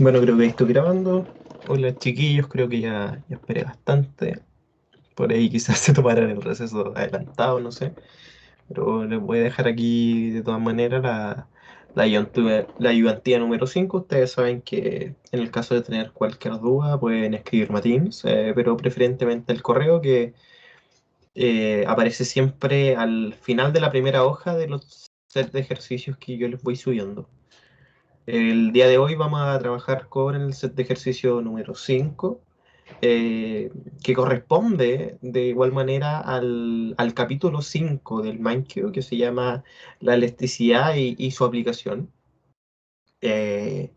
Bueno, creo que estoy grabando. Hola chiquillos, creo que ya esperé bastante. Por ahí quizás se tomarán el receso adelantado, no sé. Pero les voy a dejar aquí de todas maneras la ayudantía número 5. Ustedes saben que en el caso de tener cualquier duda pueden escribirme a Teams, pero preferentemente el correo que aparece siempre al final de la primera hoja de los sets de ejercicios que yo les voy subiendo. El día de hoy vamos a trabajar con el set de ejercicio número 5, que corresponde de igual manera al capítulo 5 del MindQ, que se llama la elasticidad y su aplicación. Eh,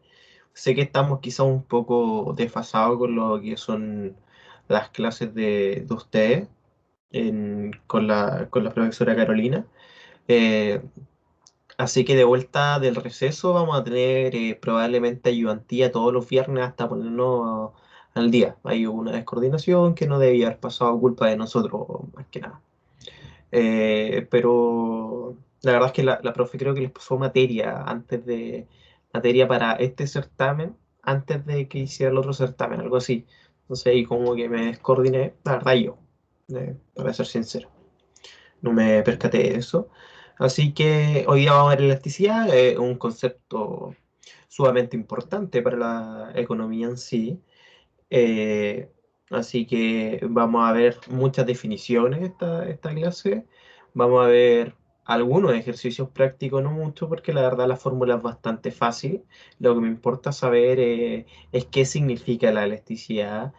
Sé que estamos quizá un poco desfasados con lo que son las clases de ustedes con la profesora Carolina. Eh, Así que de vuelta del receso vamos a tener probablemente ayudantía todos los viernes hasta ponernos al día. Hay una descoordinación que no debía haber pasado culpa de nosotros, más que nada. Pero la verdad es que la profe creo que les pasó materia para este certamen antes de que hiciera el otro certamen, algo así. Entonces ahí como que me descoordiné, la verdad yo, para ser sincero no me percaté de eso. Así que hoy día vamos a ver elasticidad, un concepto sumamente importante para la economía en sí. Eh, Así que vamos a ver muchas definiciones esta clase. Vamos a ver algunos ejercicios prácticos, no mucho, porque la verdad la fórmula es bastante fácil. Lo que me importa saber es qué significa la elasticidad,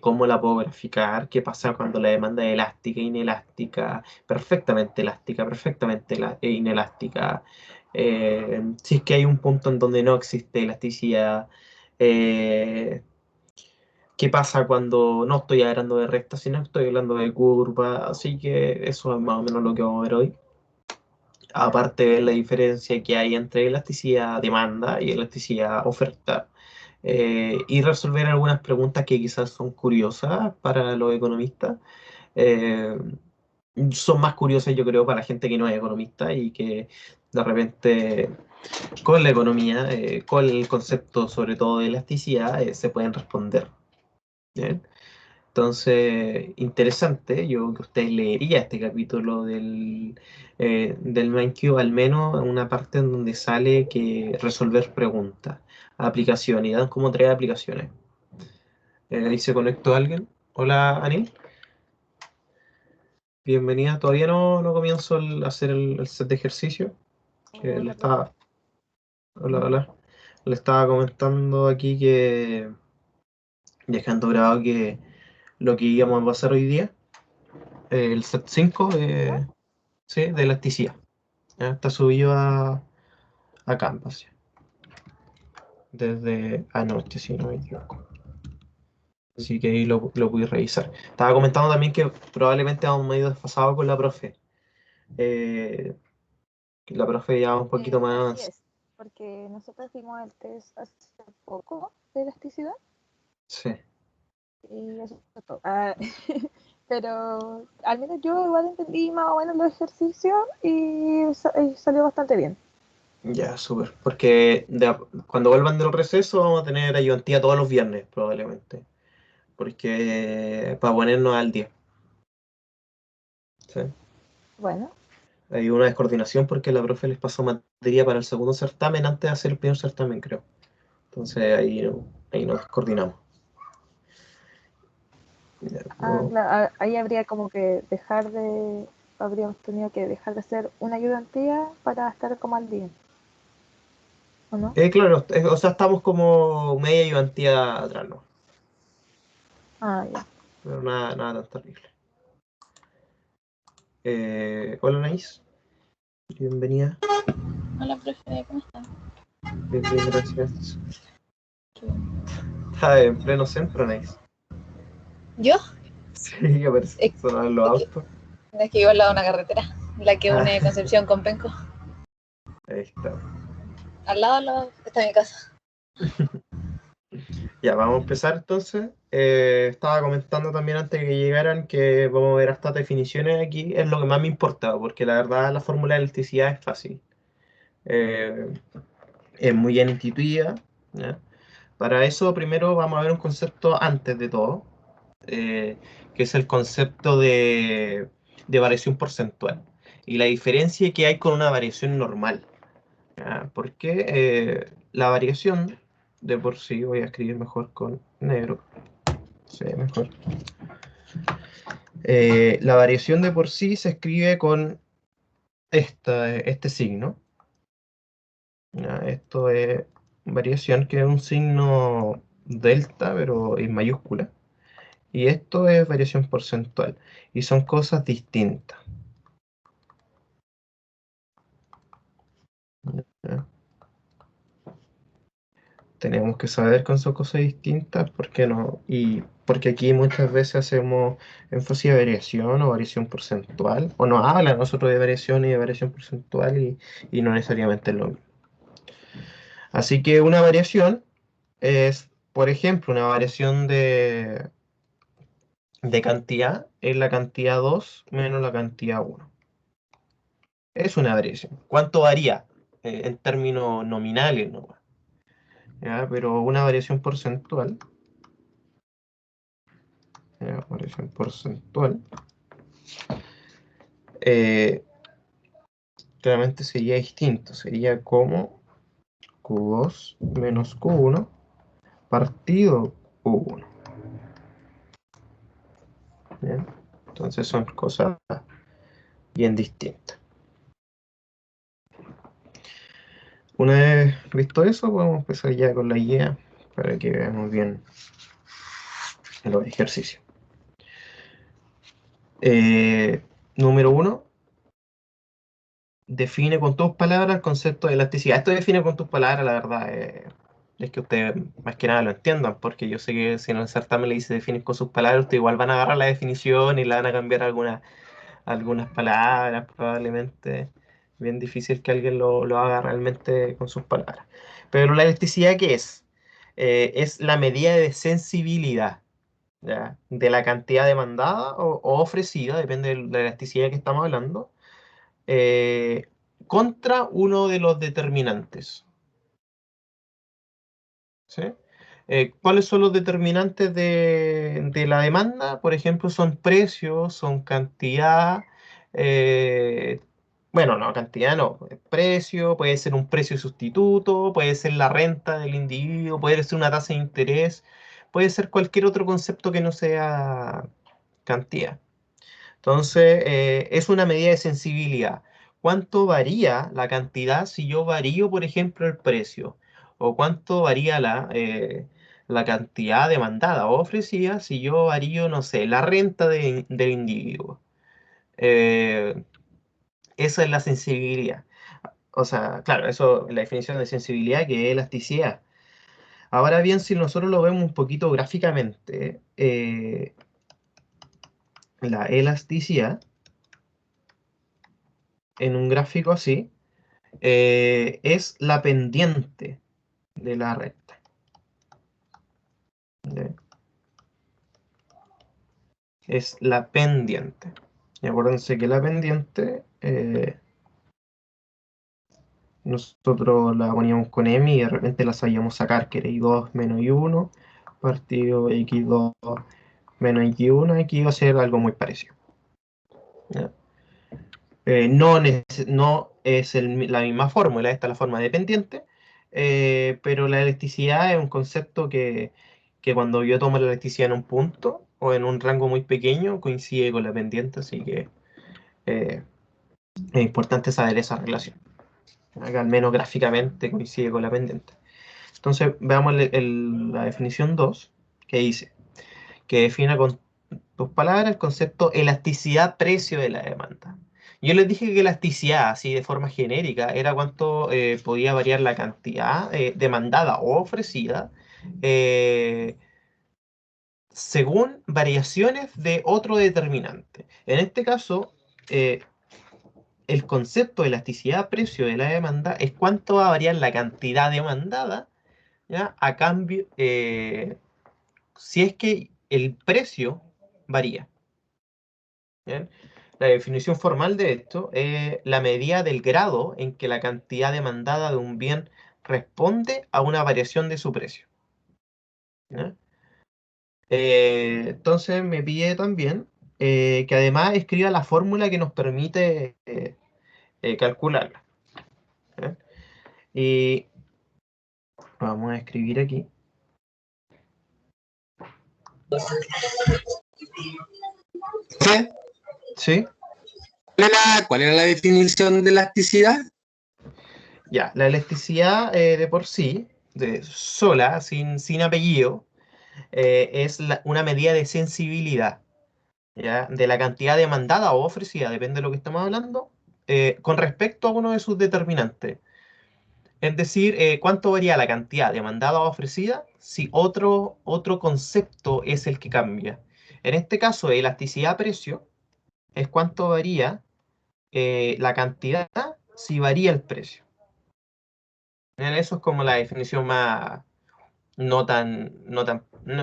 cómo la puedo graficar, qué pasa cuando la demanda es elástica, inelástica, perfectamente elástica, inelástica. Si es que hay un punto en donde no existe elasticidad. eh, ¿Qué pasa cuando no estoy hablando de recta, sino estoy hablando de curva? Así que eso es más o menos lo que vamos a ver hoy. Aparte de la diferencia que hay entre elasticidad demanda y elasticidad oferta. Y resolver algunas preguntas que quizás son curiosas para los economistas. Eh, Son más curiosas, yo creo, para la gente que no es economista y que de repente con la economía, con el concepto sobre todo de elasticidad, se pueden responder. ¿Bien? Entonces, interesante, yo creo que usted leería este capítulo del MindQ, al menos en una parte en donde sale que resolver preguntas, aplicación, y dan como tres aplicaciones. Ahí se conectó alguien. Hola, Anil, bienvenida. Todavía no comienzo a hacer el set de ejercicio, que le Hola, profe. estaba, hola, le estaba comentando aquí que, dejando grabado que lo que íbamos a hacer hoy día, el set 5 ¿Ya? sí, de elasticidad. Ya está subido a Canvas ya, desde anoche, si no me equivoco. Así que ahí lo pude revisar. Estaba comentando también que probablemente vamos medio desfasados con la profe. Que la profe ya va un poquito Así más. es, porque nosotros hicimos el test hace poco de elasticidad Sí. y eso fue todo. Pero al menos yo igual entendí más o menos los ejercicios y salió bastante bien. Ya, súper. Porque cuando vuelvan del receso vamos a tener ayudantía todos los viernes, probablemente. Porque para ponernos al día. ¿Sí? Bueno, Hay una descoordinación porque la profe les pasó materia para el segundo certamen antes de hacer el primer certamen, creo. Entonces ahí nos coordinamos. Ya, claro, ahí habría como que habríamos tenido que dejar de hacer una ayudantía para estar como al día, ¿o no? claro, o sea, estamos como media ayudantía atrás, ¿no? Ah, ya. Pero nada tan terrible. Hola, Naís. Bienvenida. Hola, profe, ¿cómo están? Bien, gracias. Qué bueno. Está en pleno centro, Naís. ¿Yo? Sí, que parece Es, sonar los es que, autos. es que vivo al lado de una carretera, la que Ah, une Concepción con Penco. ahí está. Al lado está mi casa. Ya, vamos a empezar entonces. Estaba comentando también antes de que llegaran que vamos a ver estas definiciones aquí. Es lo que más me importa, porque la verdad la fórmula de elasticidad es fácil. Eh, es muy bien intuitiva, ¿ya? Para eso primero vamos a ver un concepto antes de todo, que es el concepto de variación porcentual y la diferencia que hay con una variación normal. ¿Ya? Porque la variación de por sí, voy a escribir mejor con negro, se ve mejor. La variación de por sí se escribe con este signo. ¿Ya? Esto es variación, que es un signo delta, pero en mayúscula. Y esto es variación porcentual. Y son cosas distintas. ¿Ya? Tenemos que saber que son cosas distintas, ¿por qué no? Y porque aquí muchas veces hacemos énfasis a variación o variación porcentual, o nos habla nosotros de variación y de variación porcentual y no necesariamente es lo mismo. Así que una variación es, por ejemplo, una variación de cantidad es la cantidad 2 menos la cantidad 1. Es una variación. ¿Cuánto varía? En términos nominales, ¿no? ¿Ya? Pero una variación porcentual, ¿ya? Variación porcentual, eh, claramente sería distinto. Sería como Q2 menos Q1 partido Q1. ¿Bien? Entonces son cosas bien distintas. Una vez visto eso, podemos empezar ya con la guía para que veamos bien los ejercicios. Número 1. Define con tus palabras el concepto de elasticidad. Esto define con tus palabras, la verdad, es que ustedes más que nada lo entiendan, porque yo sé que si en el certamen le dice definir con sus palabras, ustedes igual van a agarrar la definición y le van a cambiar algunas palabras, probablemente. Bien difícil que alguien lo haga realmente con sus palabras. Pero la elasticidad, ¿qué es? Es la medida de sensibilidad, ¿ya? De la cantidad demandada o ofrecida, depende de la elasticidad que estamos hablando, eh, contra uno de los determinantes. ¿Sí? ¿Cuáles son los determinantes de la demanda? Por ejemplo, son precios, son cantidad, bueno, no, cantidad no, precio, puede ser un precio sustituto, puede ser la renta del individuo, puede ser una tasa de interés, puede ser cualquier otro concepto que no sea cantidad. Entonces, es una medida de sensibilidad. ¿Cuánto varía la cantidad si yo varío, por ejemplo, el precio? ¿O cuánto varía la cantidad demandada o ofrecida si yo varío, no sé, la renta del individuo? Eh, Esa es la sensibilidad. O sea, claro, eso es la definición de sensibilidad, que es elasticidad. Ahora bien, si nosotros lo vemos un poquito gráficamente, la elasticidad en un gráfico así es la pendiente de la recta. ¿Ya? Es la pendiente. Y acuérdense que la pendiente nosotros la poníamos con M y de repente la sabíamos sacar, que era I2 menos I1 partido X2 menos X1. Aquí va a ser algo muy parecido. ¿Ya? No es la misma fórmula, esta es la forma de pendiente, pero la elasticidad es un concepto que cuando yo tomo la elasticidad en un punto o en un rango muy pequeño coincide con la pendiente, así que eh, es importante saber esa relación. Acá al menos gráficamente coincide con la pendiente. Entonces veamos la definición 2, que dice que define con tus palabras el concepto elasticidad precio de la demanda. Yo les dije que elasticidad, así de forma genérica, era cuánto podía variar la cantidad demandada o ofrecida eh, según variaciones de otro determinante. En este caso, eh, el concepto de elasticidad precio de la demanda es cuánto va a variar la cantidad demandada, ¿ya? A cambio, si es que el precio varía. ¿Bien? La definición formal de esto es la medida del grado en que la cantidad demandada de un bien responde a una variación de su precio. ¿Ya? Entonces me pide también que además escriba la fórmula que nos permite calcularla. ¿Ya? Y vamos a escribir aquí. ¿Sí? ¿Sí? ¿Cuál era la definición de elasticidad? Ya, la elasticidad de por sí, sola, sin apellido, es una medida de sensibilidad, ¿ya? De la cantidad demandada o ofrecida, depende de lo que estamos hablando, con respecto a uno de sus determinantes. Es decir, cuánto varía la cantidad demandada o ofrecida si otro concepto es el que cambia. En este caso, elasticidad-precio es cuánto varía la cantidad si varía el precio. Eso es como la definición más,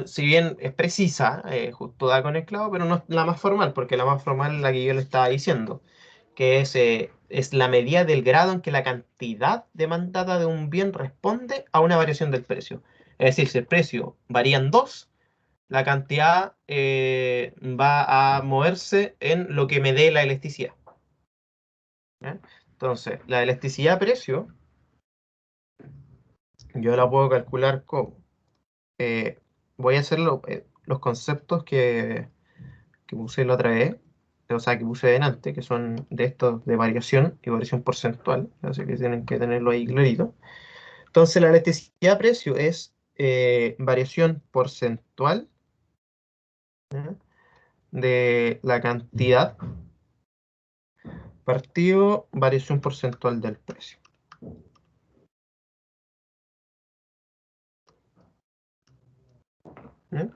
si bien es precisa, justo da con el clavo, pero no es la más formal, porque la más formal es la que yo le estaba diciendo, que es la medida del grado en que la cantidad demandada de un bien responde a una variación del precio. Es decir, si el precio varía en 2, la cantidad va a moverse en lo que me dé la elasticidad. ¿Ya? Entonces, la elasticidad-precio, yo la puedo calcular como eh, voy a hacer los conceptos que puse la otra vez, o sea, que puse delante, que son de estos de variación y variación porcentual, así que tienen que tenerlo ahí clarito. Entonces, la elasticidad precio es variación porcentual, ¿ya? De la cantidad partido variación porcentual del precio. ¿Ya?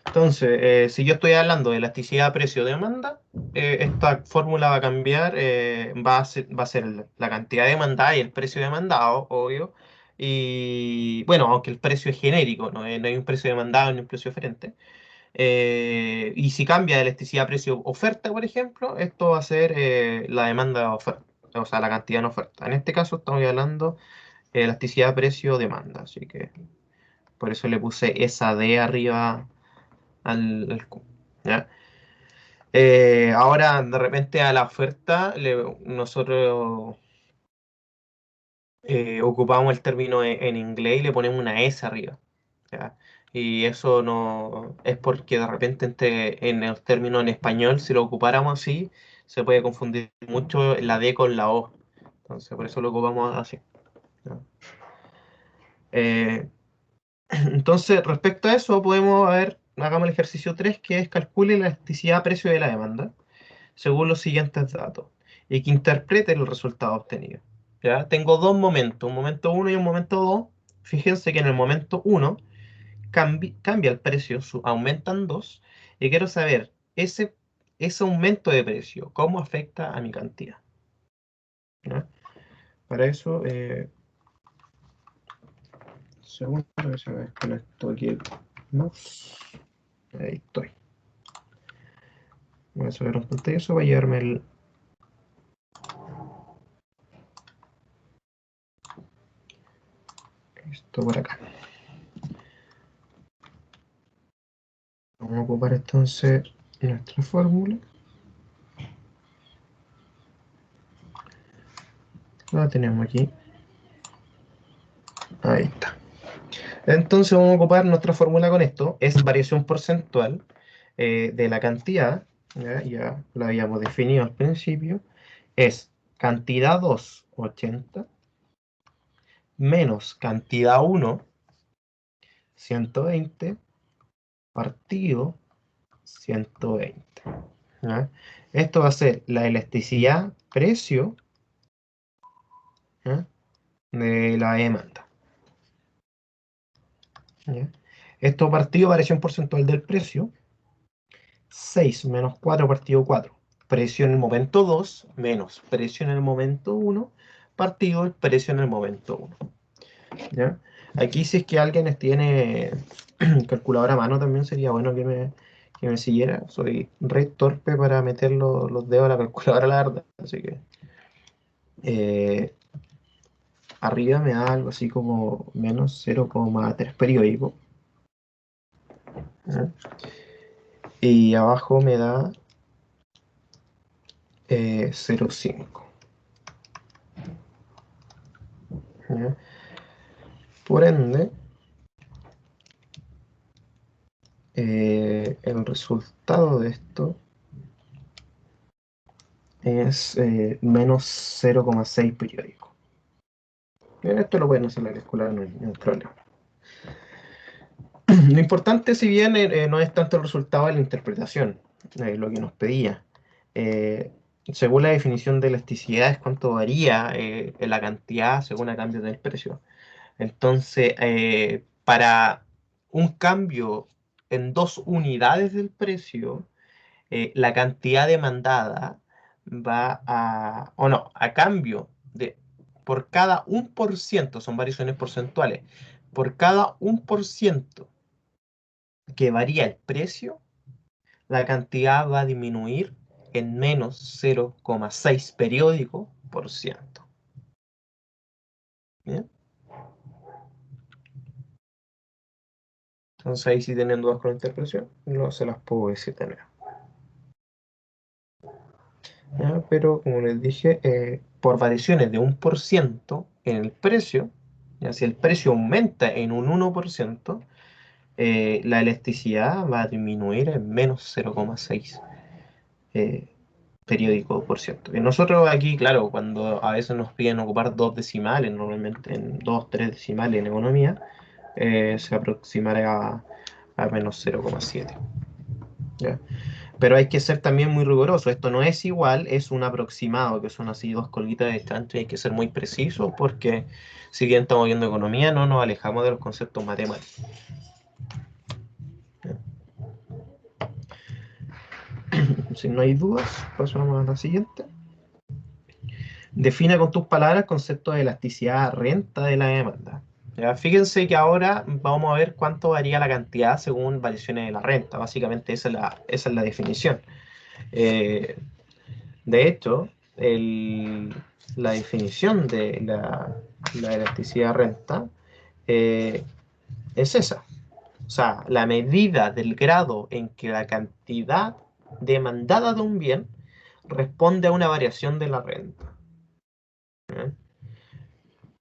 Entonces, si yo estoy hablando de elasticidad precio-demanda, esta fórmula va a cambiar, va a ser la cantidad demandada y el precio demandado, obvio. Y bueno, aunque el precio es genérico, no hay un precio demandado ni un precio diferente. Y si cambia de elasticidad precio-oferta, por ejemplo, esto va a ser la demanda-oferta, o sea, la cantidad en oferta. En este caso estamos hablando de elasticidad precio-demanda, así que por eso le puse esa D arriba al Q, ¿ya? Ahora, de repente, a la oferta, nosotros ocupamos el término en inglés y le ponemos una S arriba, ¿ya? Y eso no es porque de repente en el término en español, si lo ocupáramos así, se puede confundir mucho la D con la O. Entonces, por eso lo ocupamos así, ¿ya? Eh, entonces, respecto a eso, hagamos el ejercicio 3, que es calcule la elasticidad precio de la demanda según los siguientes datos y que interprete el resultado obtenido. ¿Ya? Tengo dos momentos, un momento 1 y un momento 2. Fíjense que en el momento 1 cambia el precio, aumenta en 2, y quiero saber ese aumento de precio, cómo afecta a mi cantidad. ¿Ya? Para eso, segundo, que se me desconectó aquí el mouse. Ahí estoy. Voy a subir un pantallazo para llevarme esto por acá. Vamos a ocupar entonces nuestra fórmula. La tenemos aquí. Ahí está. Entonces vamos a ocupar nuestra fórmula con esto. Es variación porcentual de la cantidad. Ya la habíamos definido al principio. Es cantidad 2, 80, menos cantidad 1, 120, partido 120. ¿Ya? Esto va a ser la elasticidad precio, ¿ya?, de la demanda. ¿Ya? Esto partido variación porcentual del precio. 6 menos 4 partido 4. Precio en el momento 2 menos precio en el momento 1 partido el precio en el momento 1. ¿Ya? Aquí, si es que alguien tiene calculadora a mano, también sería bueno que me siguiera. Soy re torpe para meter los dedos a la calculadora, la verdad. Así que arriba me da algo así como menos 0,3 periódico. ¿Ya? Y abajo me da 0,5. ¿Ya? Por ende, el resultado de esto es menos 0,6 periódico. Bien, esto lo pueden hacer en la calculadora, no hay problema. Lo importante, si bien no es tanto el resultado de la interpretación, lo que nos pedía. Según la definición de elasticidad, es cuánto varía en la cantidad según el cambio del precio. Entonces, para un cambio en 2 unidades del precio, la cantidad demandada va a, o no, a cambio de, por cada 1%, son variaciones porcentuales, por cada 1% que varía el precio, la cantidad va a disminuir en menos 0,6 periódico por ciento. ¿Bien? Entonces ahí sí tienen dudas con la interpretación, no se las puedo decir de nuevo. ¿Ya? Pero como les dije, por variaciones de 1% en el precio, ya si el precio aumenta en un 1%, la elasticidad va a disminuir en menos 0,6 periódico por ciento. Y nosotros aquí, claro, cuando a veces nos piden ocupar 2 decimales, normalmente en 2, 3 decimales en economía, se aproximará a menos 0,7. ¿Ya? Pero hay que ser también muy riguroso. Esto no es igual, es un aproximado, que son así 2 colitas de distancia. Hay que ser muy preciso porque, si bien estamos viendo economía, no nos alejamos de los conceptos matemáticos. Si no hay dudas, pasamos a la siguiente. Define con tus palabras el concepto de elasticidad renta de la demanda. Ya, fíjense que ahora vamos a ver cuánto varía la cantidad según variaciones de la renta. Básicamente esa es la definición. Eh, de hecho, la definición de la elasticidad renta es esa. O sea, la medida del grado en que la cantidad demandada de un bien responde a una variación de la renta.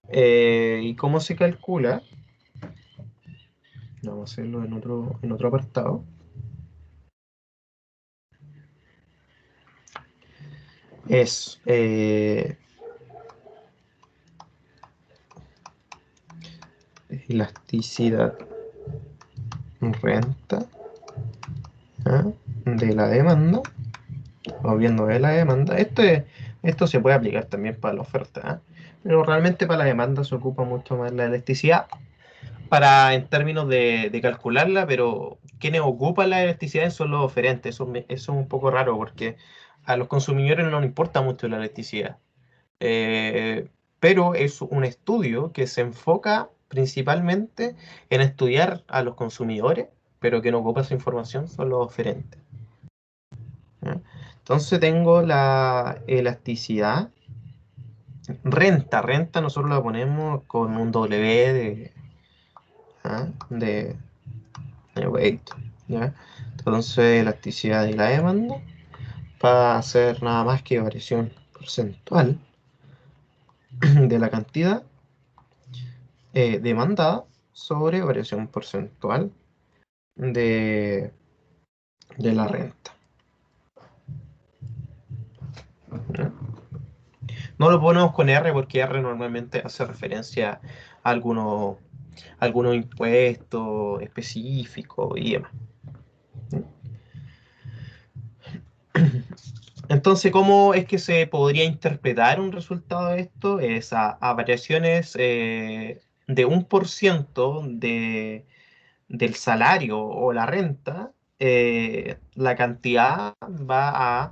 ¿Eh? ¿Y cómo se calcula? Vamos a hacerlo en otro apartado. Es elasticidad renta, ¿ah? De la demanda, o viendo de la demanda. Esto se puede aplicar también para la oferta, ¿ah? Pero realmente para la demanda se ocupa mucho más la elasticidad en términos de calcularla, pero quienes ocupan la elasticidad son los oferentes. Eso es un poco raro porque a los consumidores no les importa mucho la elasticidad. Eh, pero es un estudio que se enfoca principalmente en estudiar a los consumidores, pero que no ocupa esa información son los oferentes. ¿Ya? Entonces tengo la elasticidad. Renta nosotros la ponemos con un W ¿ah? de weight. ¿Ya? Entonces elasticidad de la demanda va a ser nada más que variación porcentual de la cantidad demandada sobre variación porcentual de, de la renta. ¿Ya? No lo ponemos con R porque R normalmente hace referencia a algunos impuestos específicos y demás. Entonces, ¿cómo es que se podría interpretar un resultado de esto? Es a variaciones de 1% del salario o la renta, la cantidad va a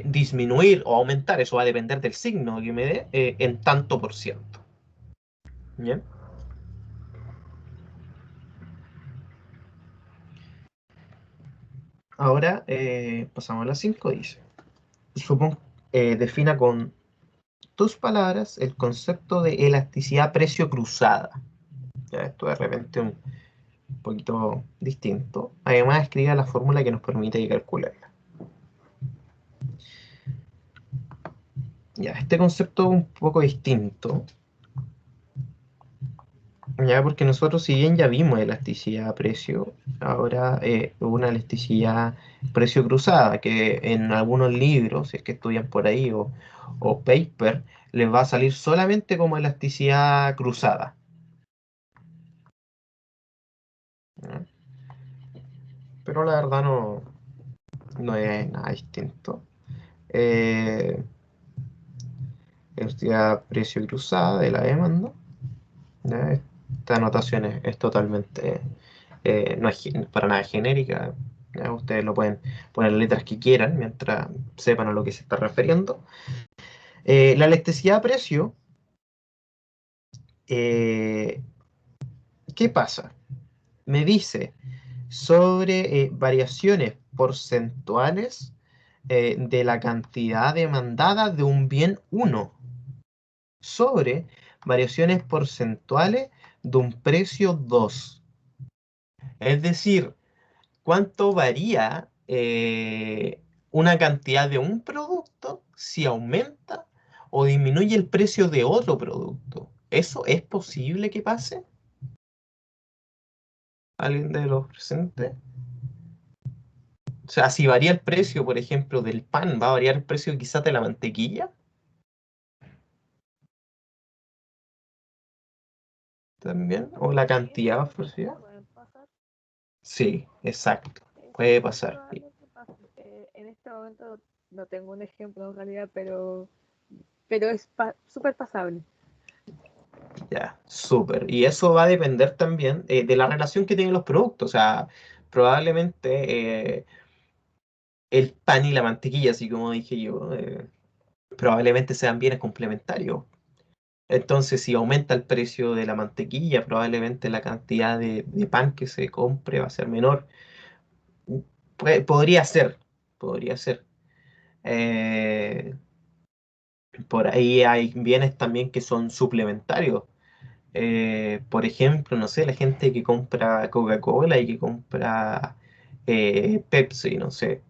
disminuir o aumentar, eso va a depender del signo que me dé, en tanto por ciento. ¿Bien? Ahora pasamos a las 5, dice. Defina con tus palabras, el concepto de elasticidad precio cruzada. Ya, esto de repente un poquito distinto. Además, escriba la fórmula que nos permite calcularla. Ya, este concepto es un poco distinto. Ya, porque nosotros, si bien ya vimos elasticidad a precio, ahora una elasticidad precio cruzada, que en algunos libros, si es que estudian por ahí, o paper, les va a salir solamente como elasticidad cruzada. ¿Ya? Pero la verdad no es nada distinto. Elasticidad precio cruzada de la demanda. ¿Ya? Esta anotación es totalmente, no es para nada genérica. ¿Ya? Ustedes lo pueden poner las letras que quieran mientras sepan a lo que se está refiriendo. La elasticidad a precio, ¿qué pasa? Me dice sobre variaciones porcentuales de la cantidad demandada de un bien 1 sobre variaciones porcentuales de un precio 2. Es decir, cuánto varía una cantidad de un producto si aumenta o disminuye el precio de otro producto. ¿Eso es posible que pase? ¿Alguien de los presentes? O sea, si varía el precio, por ejemplo, del pan, ¿va a variar el precio quizás de la mantequilla también? ¿O la cantidad ofrecida? Puede pasar. Sí, exacto. Es Puede muy pasar. probable que pase. En este momento no tengo un ejemplo en realidad, pero es súper pasable. Ya, súper. Y eso va a depender también de la relación que tienen los productos. O sea, probablemente el pan y la mantequilla, así como dije yo, probablemente sean bienes complementarios. Entonces, si aumenta el precio de la mantequilla, probablemente la cantidad de pan que se compre va a ser menor. Podría ser, podría ser. Eh, por ahí hay bienes también que son suplementarios. Por ejemplo, no sé, la gente que compra Coca-Cola y que compra Pepsi, no sé.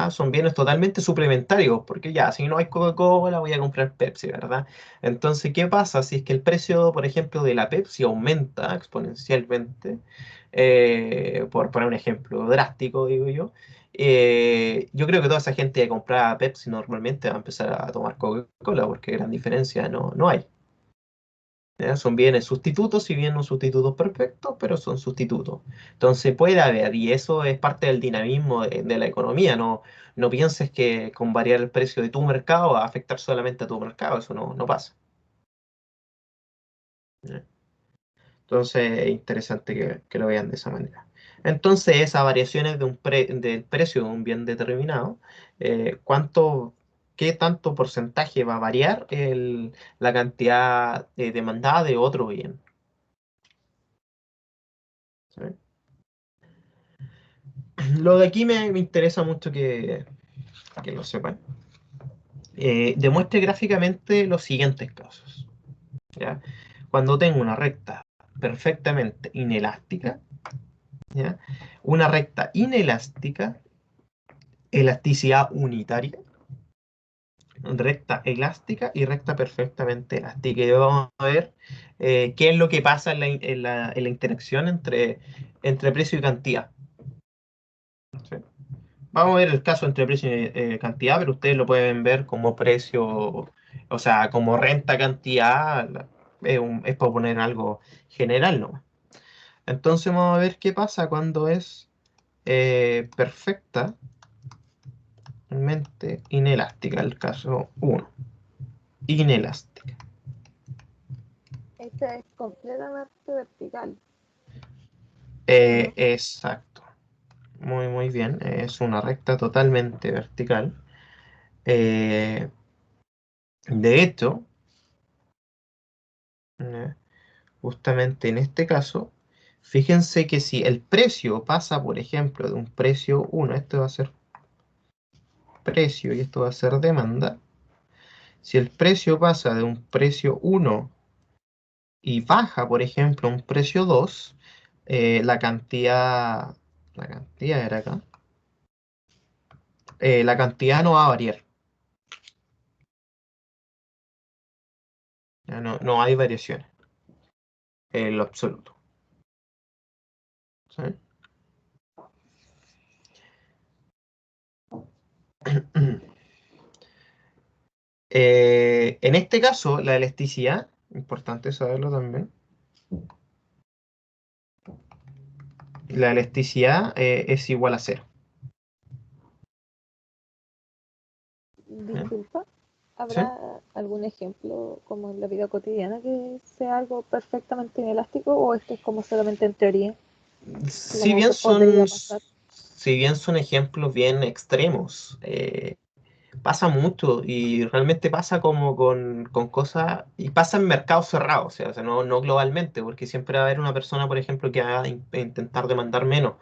Son bienes totalmente suplementarios, porque ya, si no hay Coca-Cola, voy a comprar Pepsi, ¿verdad? Entonces, ¿qué pasa si es que el precio, por ejemplo, de la Pepsi aumenta exponencialmente? Por poner un ejemplo drástico, digo yo. Yo creo que toda esa gente que compraba Pepsi normalmente va a empezar a tomar Coca-Cola, porque gran diferencia no hay. ¿Ya? Son bienes sustitutos, si bien no sustitutos perfectos, pero son sustitutos. Entonces puede haber, y eso es parte del dinamismo de la economía. No pienses que con variar el precio de tu mercado va a afectar solamente a tu mercado, eso no pasa. ¿Ya? Entonces es interesante que lo vean de esa manera. Entonces esas variaciones del precio de un bien determinado, qué tanto porcentaje va a variar la cantidad demandada de otro bien. ¿Sí? Lo de aquí me interesa mucho que lo sepan. Demuestre gráficamente los siguientes casos. ¿Ya? Cuando tengo una recta perfectamente inelástica, ¿ya? Una recta inelástica, elasticidad unitaria, recta elástica y recta perfectamente elástica. Y vamos a ver qué es lo que pasa en la interacción entre precio y cantidad. ¿Sí? Vamos a ver el caso entre precio y cantidad, pero ustedes lo pueden ver como precio, o sea, como renta cantidad, es para poner algo general, ¿no? Entonces vamos a ver qué pasa cuando es perfectamente inelástica, el caso 1. Inelástica. Esta es completamente vertical. Exacto. Muy bien. Es una recta totalmente vertical. Eh, de hecho, eh, justamente en este caso, fíjense que si el precio pasa, por ejemplo, de un precio 1, esto va a ser precio y esto va a ser demanda, Si el precio pasa de un precio 1 y baja, por ejemplo, a un precio 2, la cantidad era acá, la cantidad no va a variar. Ya no hay variaciones en lo absoluto. ¿Sí? En este caso, la elasticidad, importante saberlo también, la elasticidad es igual a cero. ¿Ya? Disculpa, ¿Sí? ¿habrá algún ejemplo como en la vida cotidiana que sea algo perfectamente inelástico o esto es como solamente en teoría, Si como bien que son, podría pasar? si bien son ejemplos bien extremos, pasa mucho y realmente pasa como con cosas, y pasa en mercados cerrados, o sea, no globalmente, porque siempre va a haber una persona, por ejemplo, que va a intentar demandar menos,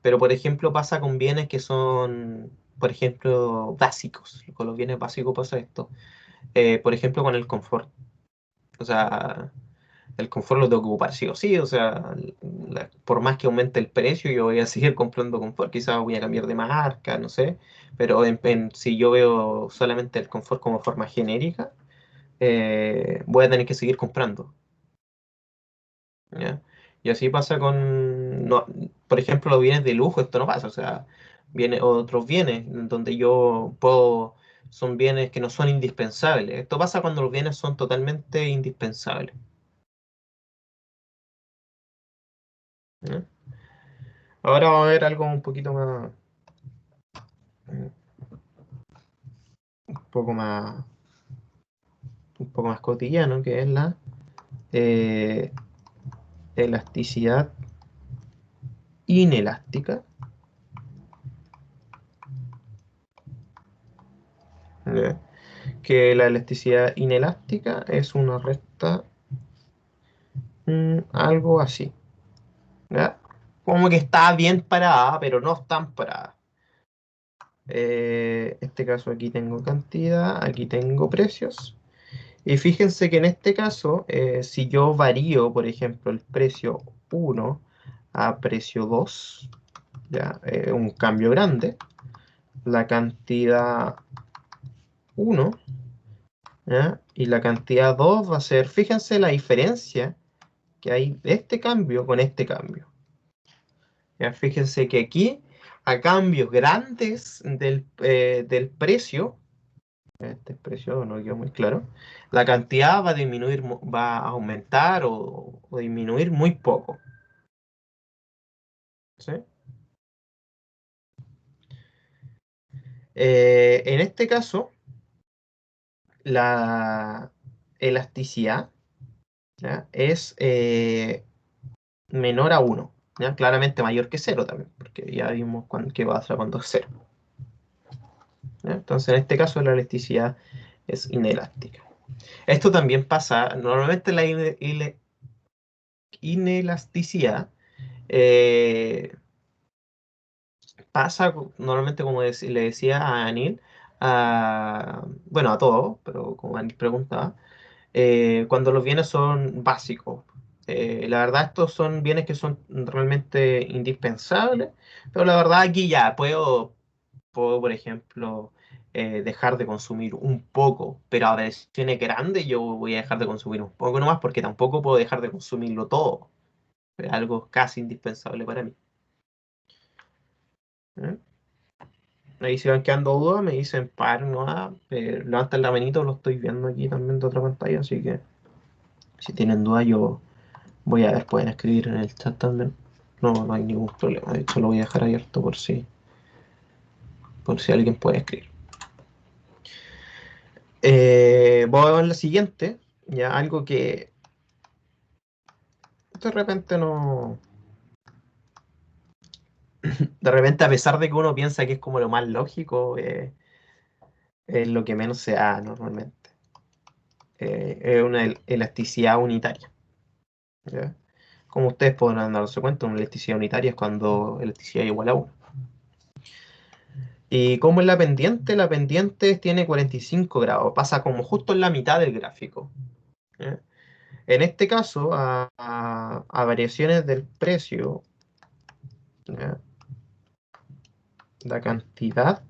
pero por ejemplo pasa con bienes que son, por ejemplo, básicos. Con los bienes básicos pasa esto. Por ejemplo, con el confort. O sea, el confort lo tengo que ocupar sí o sí. O sea, por más que aumente el precio, yo voy a seguir comprando confort. Quizás voy a cambiar de marca, no sé. Pero si yo veo solamente el confort como forma genérica, voy a tener que seguir comprando. ¿Ya? Y así pasa con, por ejemplo, los bienes de lujo, esto no pasa, o sea, otros bienes donde yo puedo, son bienes que no son indispensables. Esto pasa cuando los bienes son totalmente indispensables. ¿Ya? Ahora vamos a ver algo un poquito más, un poco más, un poco más cotidiano, que es la eh, elasticidad inelástica. ¿Ya? Que la elasticidad inelástica es una recta, algo así. ¿Ya? Como que está bien parada, pero no tan parada. Este caso aquí tengo cantidad, aquí tengo precios. Y fíjense que en este caso, si yo varío, por ejemplo, el precio 1 a precio 2, ya, un cambio grande, la cantidad 1, ¿ya? Y la cantidad 2 va a ser, fíjense la diferencia que hay de este cambio con este cambio. Ya, fíjense que aquí, a cambios grandes del precio, este precio no quedó muy claro, la cantidad va a disminuir, va a aumentar o disminuir muy poco. ¿Sí? En este caso, la elasticidad, ¿ya? Es menor a 1, ¿ya? Claramente mayor que cero también, porque ya vimos qué pasa cuando es cero. ¿Ya? Entonces, en este caso, la elasticidad es inelástica. Esto también pasa, normalmente la inelasticidad eh, pasa normalmente, como le decía a Anil, bueno, a todos, pero como Anil preguntaba, cuando los bienes son básicos. La verdad, estos son bienes que son realmente indispensables, pero la verdad aquí ya puedo, por ejemplo, dejar de consumir un poco, pero a versiones grandes yo voy a dejar de consumir un poco nomás porque tampoco puedo dejar de consumirlo todo. Es algo casi indispensable para mí. ¿Eh? Ahí si van quedando dudas, me dicen par, no, levantan la manito, lo estoy viendo aquí también de otra pantalla, así que si tienen dudas yo voy a ver, pueden escribir en el chat también. No hay ningún problema, de hecho lo voy a dejar abierto por si alguien puede escribir. Voy a ver la siguiente, ya algo que de repente no. De repente, a pesar de que uno piensa que es como lo más lógico, es lo que menos se da normalmente. Es una elasticidad unitaria. ¿Ya? Como ustedes podrán darse cuenta, una elasticidad unitaria es cuando elasticidad es igual a 1. ¿Y cómo es la pendiente? La pendiente tiene 45 grados, pasa como justo en la mitad del gráfico. ¿Ya? En este caso, a variaciones del precio, ¿ya? La cantidad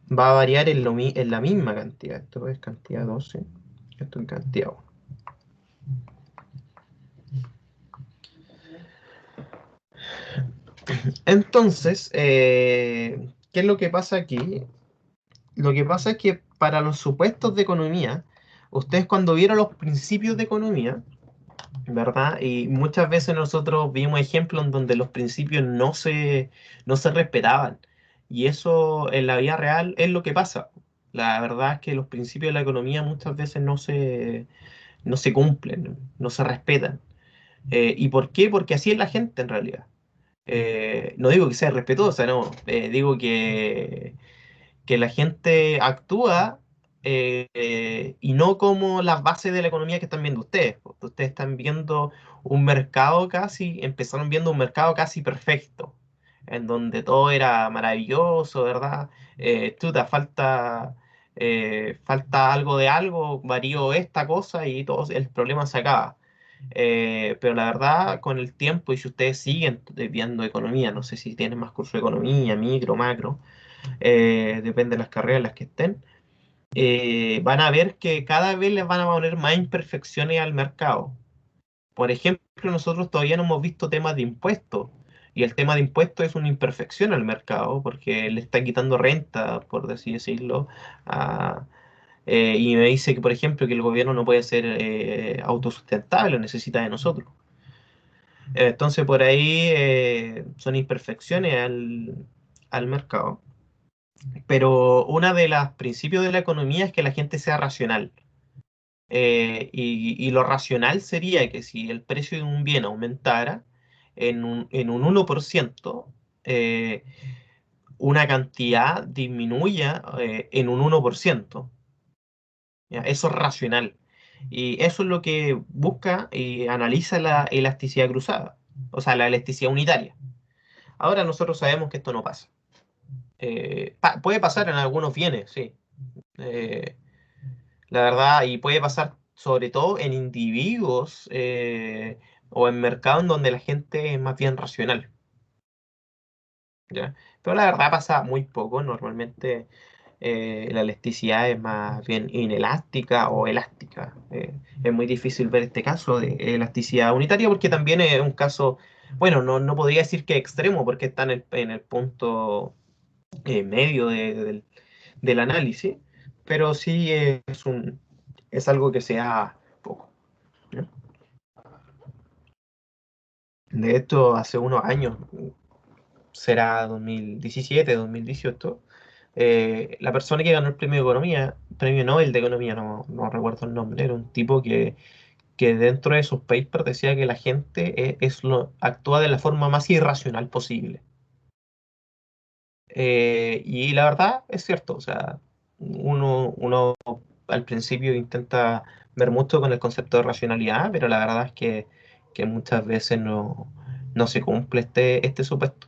va a variar en la misma cantidad. Esto es cantidad 12, esto es cantidad 1. Entonces, ¿qué es lo que pasa aquí? Lo que pasa es que para los supuestos de economía, ustedes cuando vieron los principios de economía, ¿verdad? Y muchas veces nosotros vimos ejemplos en donde los principios no se respetaban. Y eso en la vida real es lo que pasa. La verdad es que los principios de la economía muchas veces no se cumplen, no se respetan. ¿Y por qué? Porque así es la gente en realidad. No digo que sea respetuosa, no. Digo que la gente actúa y no como las bases de la economía que están viendo ustedes. Porque ustedes están viendo un mercado casi, empezaron viendo un mercado casi perfecto, en donde todo era maravilloso, ¿verdad? Chuta, falta algo de algo, varío esta cosa y todo el problema se acaba. Pero la verdad, con el tiempo, y si ustedes siguen viendo economía, no sé si tienen más curso de economía, micro, macro, depende de las carreras en las que estén, van a ver que cada vez les van a poner más imperfecciones al mercado. Por ejemplo, nosotros todavía no hemos visto temas de impuestos, y el tema de impuestos es una imperfección al mercado, porque le está quitando renta, por así decirlo, y me dice que, por ejemplo, que el gobierno no puede ser autosustentable, necesita de nosotros. Entonces, por ahí son imperfecciones al mercado. Pero una de los principios de la economía es que la gente sea racional. Y lo racional sería que si el precio de un bien aumentara en un 1%, eh, una cantidad disminuya en un 1%. ¿Ya? Eso es racional. Y eso es lo que busca y analiza la elasticidad cruzada, o sea, la elasticidad unitaria. Ahora nosotros sabemos que esto no pasa. Puede pasar en algunos bienes, sí. Eh, La verdad, y puede pasar sobre todo en individuos o en mercados en donde la gente es más bien racional, ¿ya? Pero la verdad pasa muy poco. Normalmente la elasticidad es más bien inelástica o elástica. Es muy difícil ver este caso de elasticidad unitaria porque también es un caso, bueno, no podría decir que extremo porque está en el punto medio del análisis, pero sí es algo que se da poco, ¿no? De hecho, hace unos años, será 2017, 2018, la persona que ganó el premio de economía, premio Nobel de economía, no recuerdo el nombre, era un tipo que dentro de sus papers decía que la gente actúa de la forma más irracional posible. Y la verdad es cierto, o sea, uno al principio intenta ver mucho con el concepto de racionalidad, pero la verdad es que muchas veces no se cumple este supuesto.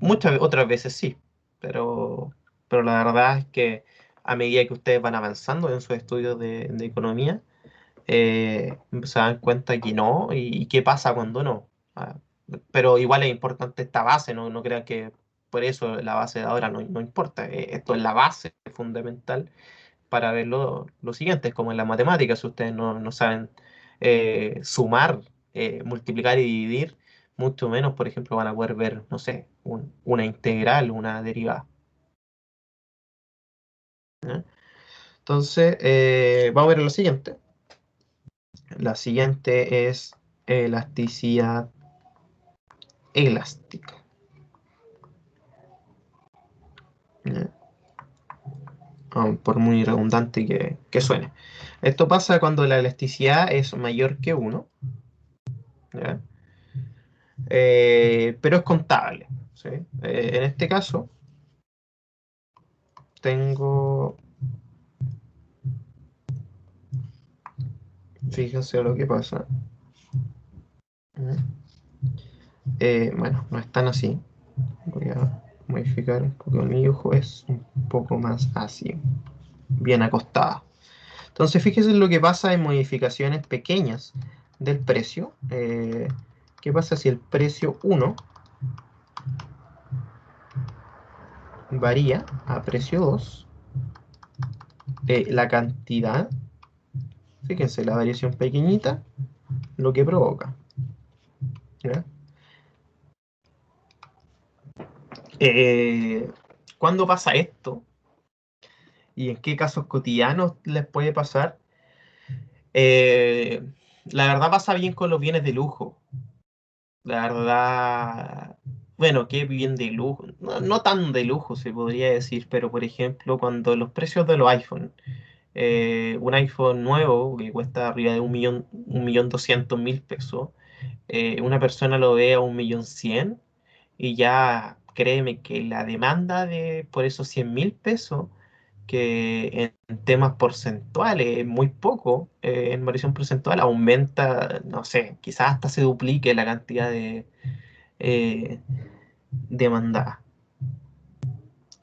Muchas otras veces sí, pero la verdad es que a medida que ustedes van avanzando en sus estudios de economía, se dan cuenta que no, y qué pasa cuando no. Ah, pero igual es importante esta base, no crean que por eso la base de ahora no importa. Esto es la base fundamental para ver lo siguiente, es como en la matemática, si ustedes no saben sumar, multiplicar y dividir, mucho menos, por ejemplo, van a poder ver, no sé, una integral, una derivada. ¿Ya? Entonces, vamos a ver lo siguiente. La siguiente es elasticidad elástica. ¿Ya? Por muy redundante que suene. Esto pasa cuando la elasticidad es mayor que 1, pero es contable, ¿sí? En este caso, tengo, fíjense lo que pasa. ¿Ya? Bueno, no es tan así. Voy a modificar un poco mi dibujo, es un poco más así, bien acostada. Entonces fíjese en lo que pasa en modificaciones pequeñas del precio. ¿Qué pasa si el precio 1 varía a precio 2? La cantidad, fíjense, la variación pequeñita, lo que provoca. ¿Ya? ¿Cuándo pasa esto? ¿Y en qué casos cotidianos les puede pasar? Eh, la verdad pasa bien con los bienes de lujo. La verdad, bueno, qué bien de lujo. No, no tan de lujo se podría decir, pero por ejemplo, cuando los precios de los iPhone, un iPhone nuevo que cuesta arriba de 1.200.000 pesos, una persona lo ve a 1.100.000 y ya créeme que la demanda por esos 100.000 pesos, que en temas porcentuales, muy poco, en variación porcentual, aumenta, no sé, quizás hasta se duplique la cantidad de demandada.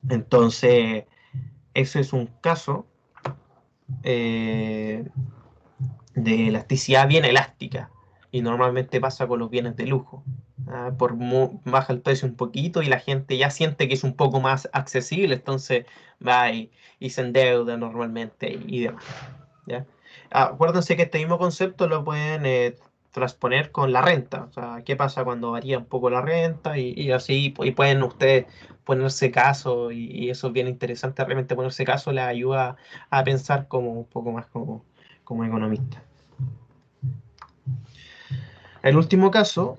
Entonces, ese es un caso eh, de elasticidad bien elástica y normalmente pasa con los bienes de lujo. Baja el precio un poquito y la gente ya siente que es un poco más accesible, entonces va y se endeuda normalmente y demás. ¿Ya? Acuérdense que este mismo concepto lo pueden transponer con la renta. O sea, ¿qué pasa cuando varía un poco la renta? Y así y pueden ustedes ponerse caso y eso es bien interesante. Realmente ponerse caso les ayuda a pensar como un poco más como economista. El último caso,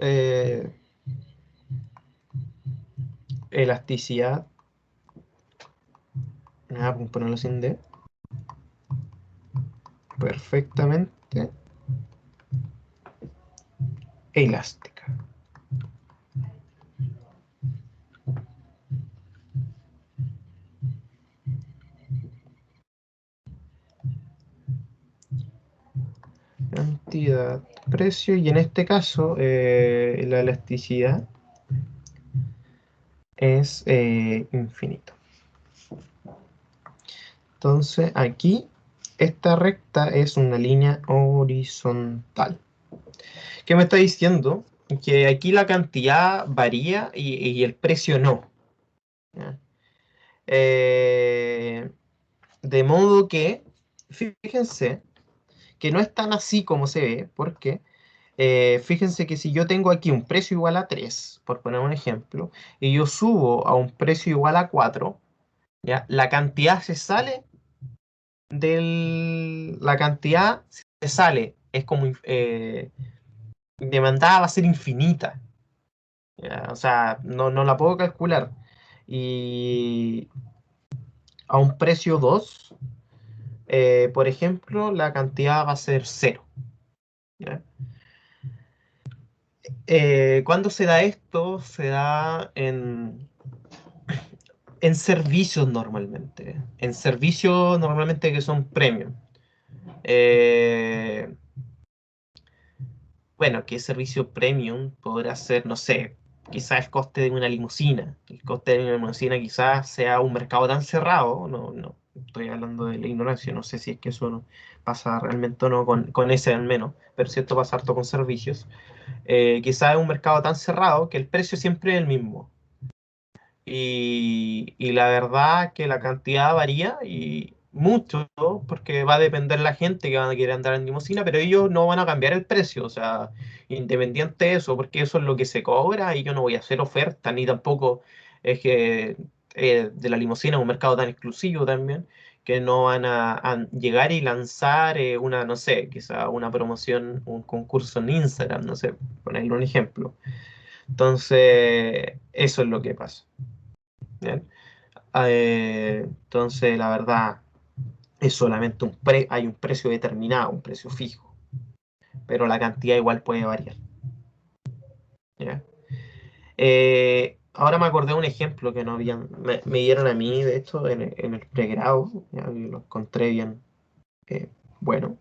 elasticidad. Vamos a ponerlo sin D. Perfectamente elástica. Cantidad, precio, y en este caso la elasticidad es infinito. Entonces aquí esta recta es una línea horizontal. ¿Qué me está diciendo? Que aquí la cantidad varía y el precio no. ¿Ya? De modo que, fíjense, que no es tan así como se ve, porque fíjense que si yo tengo aquí un precio igual a 3, por poner un ejemplo, y yo subo a un precio igual a 4, ¿ya? La cantidad se sale la cantidad se sale, es como demandada va a ser infinita, ¿ya? O sea, no la puedo calcular. Y a un precio 2, por ejemplo, la cantidad va a ser 0. ¿Ya? ¿Cuándo se da esto? Se da en servicios normalmente. En servicios normalmente que son premium. Eh, bueno, ¿qué servicio premium podrá ser? No sé, quizás el coste de una limusina. El coste de una limusina quizás sea un mercado tan cerrado. No, estoy hablando de la ignorancia. No sé si es que eso no pasa realmente o no con ese al menos. Pero cierto pasa harto con servicios. Quizás es un mercado tan cerrado que el precio siempre es el mismo. Y la verdad que la cantidad varía y mucho, ¿no? Porque va a depender la gente que van a querer andar en limusina, pero ellos no van a cambiar el precio, o sea, independiente de eso, porque eso es lo que se cobra y yo no voy a hacer oferta, ni tampoco es que de la limusina es un mercado tan exclusivo también, que no van a llegar y lanzar una, no sé, quizá una promoción, un concurso en Instagram, no sé, ponerle un ejemplo. Entonces, eso es lo que pasa. ¿Bien? Entonces, la verdad, es solamente hay un precio determinado, un precio fijo, pero la cantidad igual puede variar. ¿Ya? Ahora me acordé de un ejemplo que no habían, me dieron a mí, de hecho, en el pregrado, ya, y lo encontré bien bueno.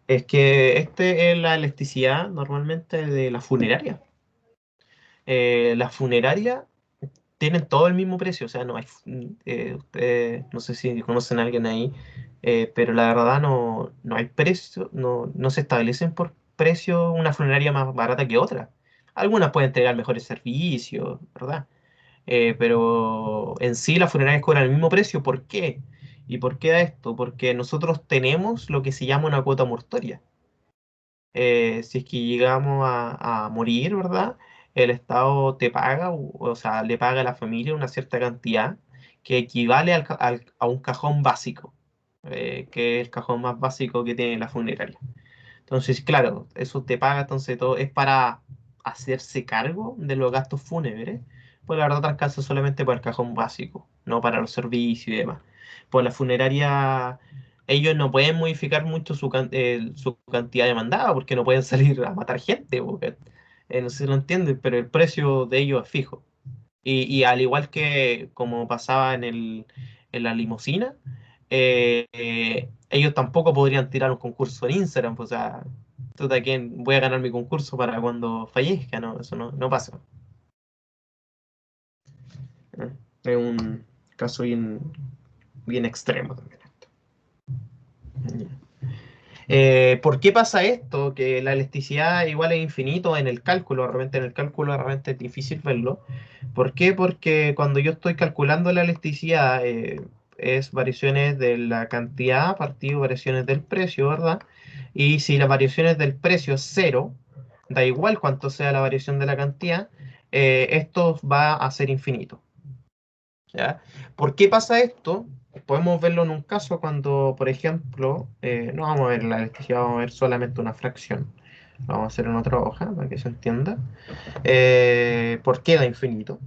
Es que este es la elasticidad normalmente de la funeraria. La funeraria tienen todo el mismo precio, o sea, no hay, ustedes, no sé si conocen a alguien ahí, pero la verdad no hay precio, no se establecen por precio una funeraria más barata que otra. Algunas pueden entregar mejores servicios, ¿verdad? Pero en sí las funerarias cobran el mismo precio. ¿Por qué? ¿Y por qué da esto? Porque nosotros tenemos lo que se llama una cuota mortuoria. Si es que llegamos a morir, ¿verdad? El Estado te paga, o sea, le paga a la familia una cierta cantidad que equivale a un cajón básico, que es el cajón más básico que tiene la funeraria. Entonces, claro, eso te paga, entonces todo es para hacerse cargo de los gastos fúnebres. Pues la verdad te alcanza solamente para el cajón básico, no para los servicios y demás. Pues la funeraria, ellos no pueden modificar mucho su cantidad demandada porque no pueden salir a matar gente, porque, no sé si lo entienden, pero el precio de ellos es fijo. Y al igual que como pasaba en la limusina, ellos tampoco podrían tirar un concurso en Instagram, pues, o sea, ¿tú de quién voy a ganar mi concurso para cuando fallezca? No, eso no pasa. ¿Eh? Es un caso bien extremo también esto. ¿Por qué pasa esto? Que la elasticidad igual es infinito en el cálculo, realmente en el cálculo realmente es difícil verlo. ¿Por qué? Porque cuando yo estoy calculando la elasticidad, es variaciones de la cantidad partido variaciones del precio, ¿verdad? Y si las variaciones del precio es cero, da igual cuánto sea la variación de la cantidad, esto va a ser infinito. ¿Ya? ¿Por qué pasa esto? Podemos verlo en un caso cuando, por ejemplo, no vamos a ver la electricidad, vamos a ver solamente una fracción. Lo vamos a hacer en otra hoja para que se entienda. ¿Por qué da infinito?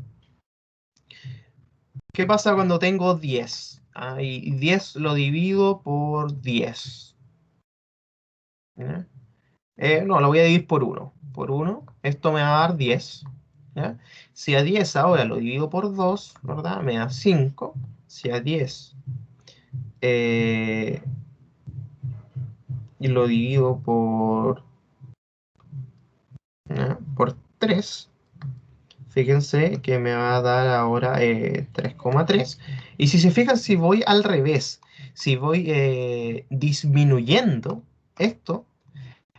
¿Qué pasa cuando tengo 10? Y 10 lo divido por 10. ¿Ya? No, lo voy a dividir por 1. Por 1, esto me va a dar 10. ¿Ya? Si a 10 ahora lo divido por 2, ¿verdad? Me da 5. Si a 10 eh, y lo divido por 3, fíjense que me va a dar ahora 3,3. Y si se fijan, si voy al revés, si voy disminuyendo esto,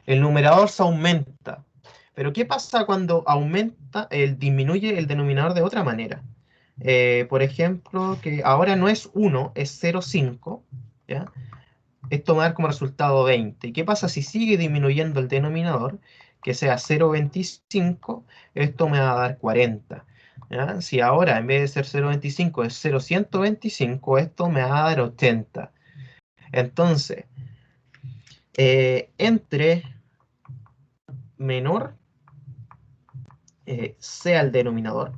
el numerador se aumenta. Pero ¿qué pasa cuando disminuye el denominador de otra manera? Por ejemplo, que ahora no es 1, es 0,5, ¿ya? Esto me va a dar como resultado 20. ¿Y qué pasa si sigue disminuyendo el denominador? Que sea 0,25, esto me va a dar 40. ¿Ya? Si ahora en vez de ser 0,25 es 0,125, esto me va a dar 80. Entonces, entre menor sea el denominador,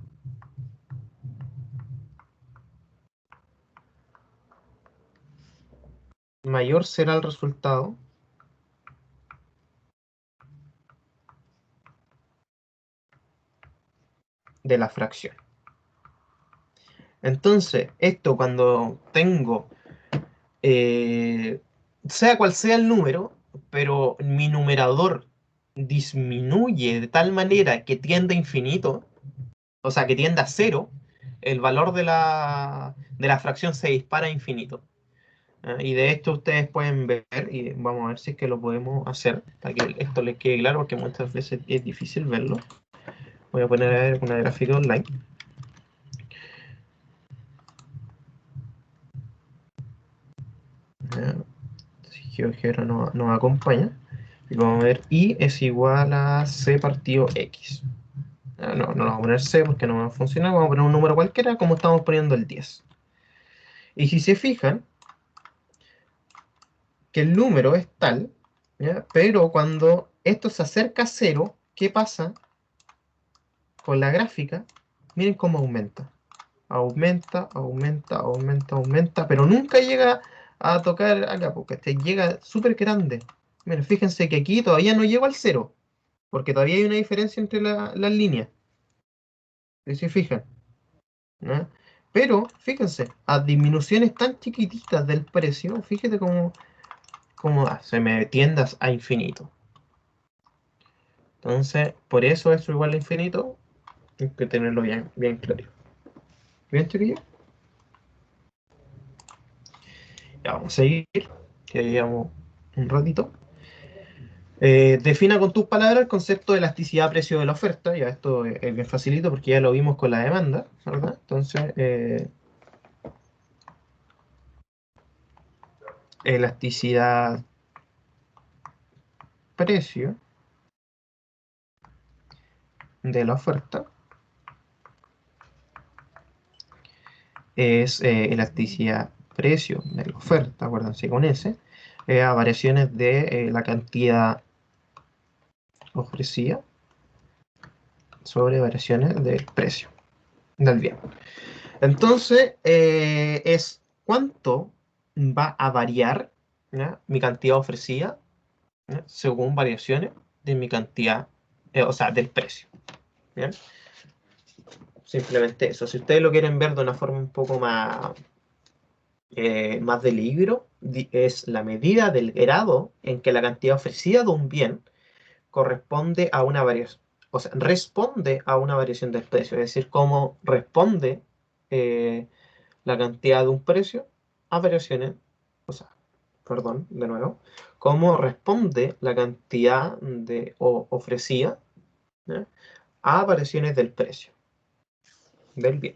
mayor será el resultado de la fracción. Entonces, esto cuando tengo, sea cual sea el número, pero mi numerador disminuye de tal manera que tiende a infinito, o sea, que tiende a cero, el valor de la fracción se dispara a infinito. Y de esto ustedes pueden ver, y vamos a ver si es que lo podemos hacer, para que esto les quede claro, porque muchas veces es difícil verlo. Voy a poner a ver una gráfica online. Si GeoGebra nos acompaña. Y vamos a ver I es igual a C partido X. No vamos a poner C porque no va a funcionar. Vamos a poner un número cualquiera como estamos poniendo el 10. Y si se fijan, que el número es tal, ¿ya? Pero cuando esto se acerca a 0, ¿qué pasa con la gráfica? Miren cómo aumenta. Aumenta, aumenta, aumenta, aumenta, pero nunca llega a tocar acá, porque llega súper grande. Miren, fíjense que aquí todavía no llego al 0, porque todavía hay una diferencia entre las líneas. Si se fijan, ¿no? Pero fíjense, a disminuciones tan chiquititas del precio, fíjate cómo se me tiendas a infinito. Entonces, por eso es igual a infinito, hay que tenerlo bien claro. ¿Bien, chiquillos? Ya vamos a seguir, que llevamos un ratito. Defina con tus palabras el concepto de elasticidad-precio de la oferta. Ya esto es bien facilito porque ya lo vimos con la demanda, ¿verdad? Entonces, elasticidad-precio de la oferta es elasticidad-precio de la oferta, acuérdense con ese, a variaciones de la cantidad ofrecida sobre variaciones del precio del bien. Entonces, es cuánto va a variar, ¿ya?, mi cantidad ofrecida, ¿ya?, según variaciones de mi cantidad, o sea, del precio. ¿Bien? Simplemente eso. Si ustedes lo quieren ver de una forma un poco más, más de libro, es la medida del grado en que la cantidad ofrecida de un bien corresponde a una variación, o sea, responde a una variación del precio, es decir, cómo responde la cantidad de un precio a variaciones, o sea, perdón, de nuevo, cómo responde la cantidad ofrecida, ¿ya?, a variaciones del precio del bien.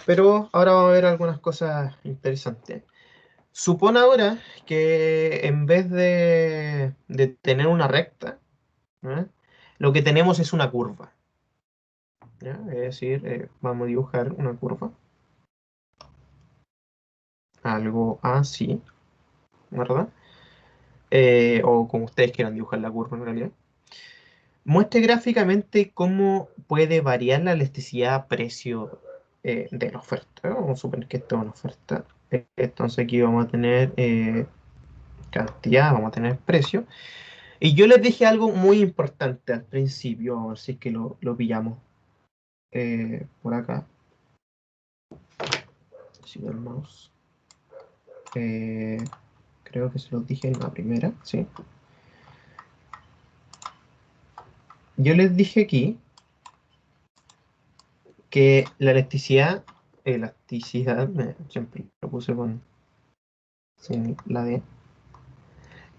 Pero ahora vamos a ver algunas cosas interesantes. Supone ahora que en vez de tener una recta, ¿ya?, lo que tenemos es una curva, ¿ya? Es decir, vamos a dibujar una curva. Algo así, ¿verdad? O como ustedes quieran dibujar la curva en realidad. Muestre gráficamente cómo puede variar la elasticidad-precio de la oferta. Vamos a suponer que esto es una oferta. Entonces aquí vamos a tener cantidad, vamos a tener precio. Y yo les dije algo muy importante al principio, vamos a ver si es que lo pillamos por acá. Sigo el mouse. Creo que se los dije en la primera, ¿sí? Yo les dije aquí que la elasticidad, siempre lo puse sin la D,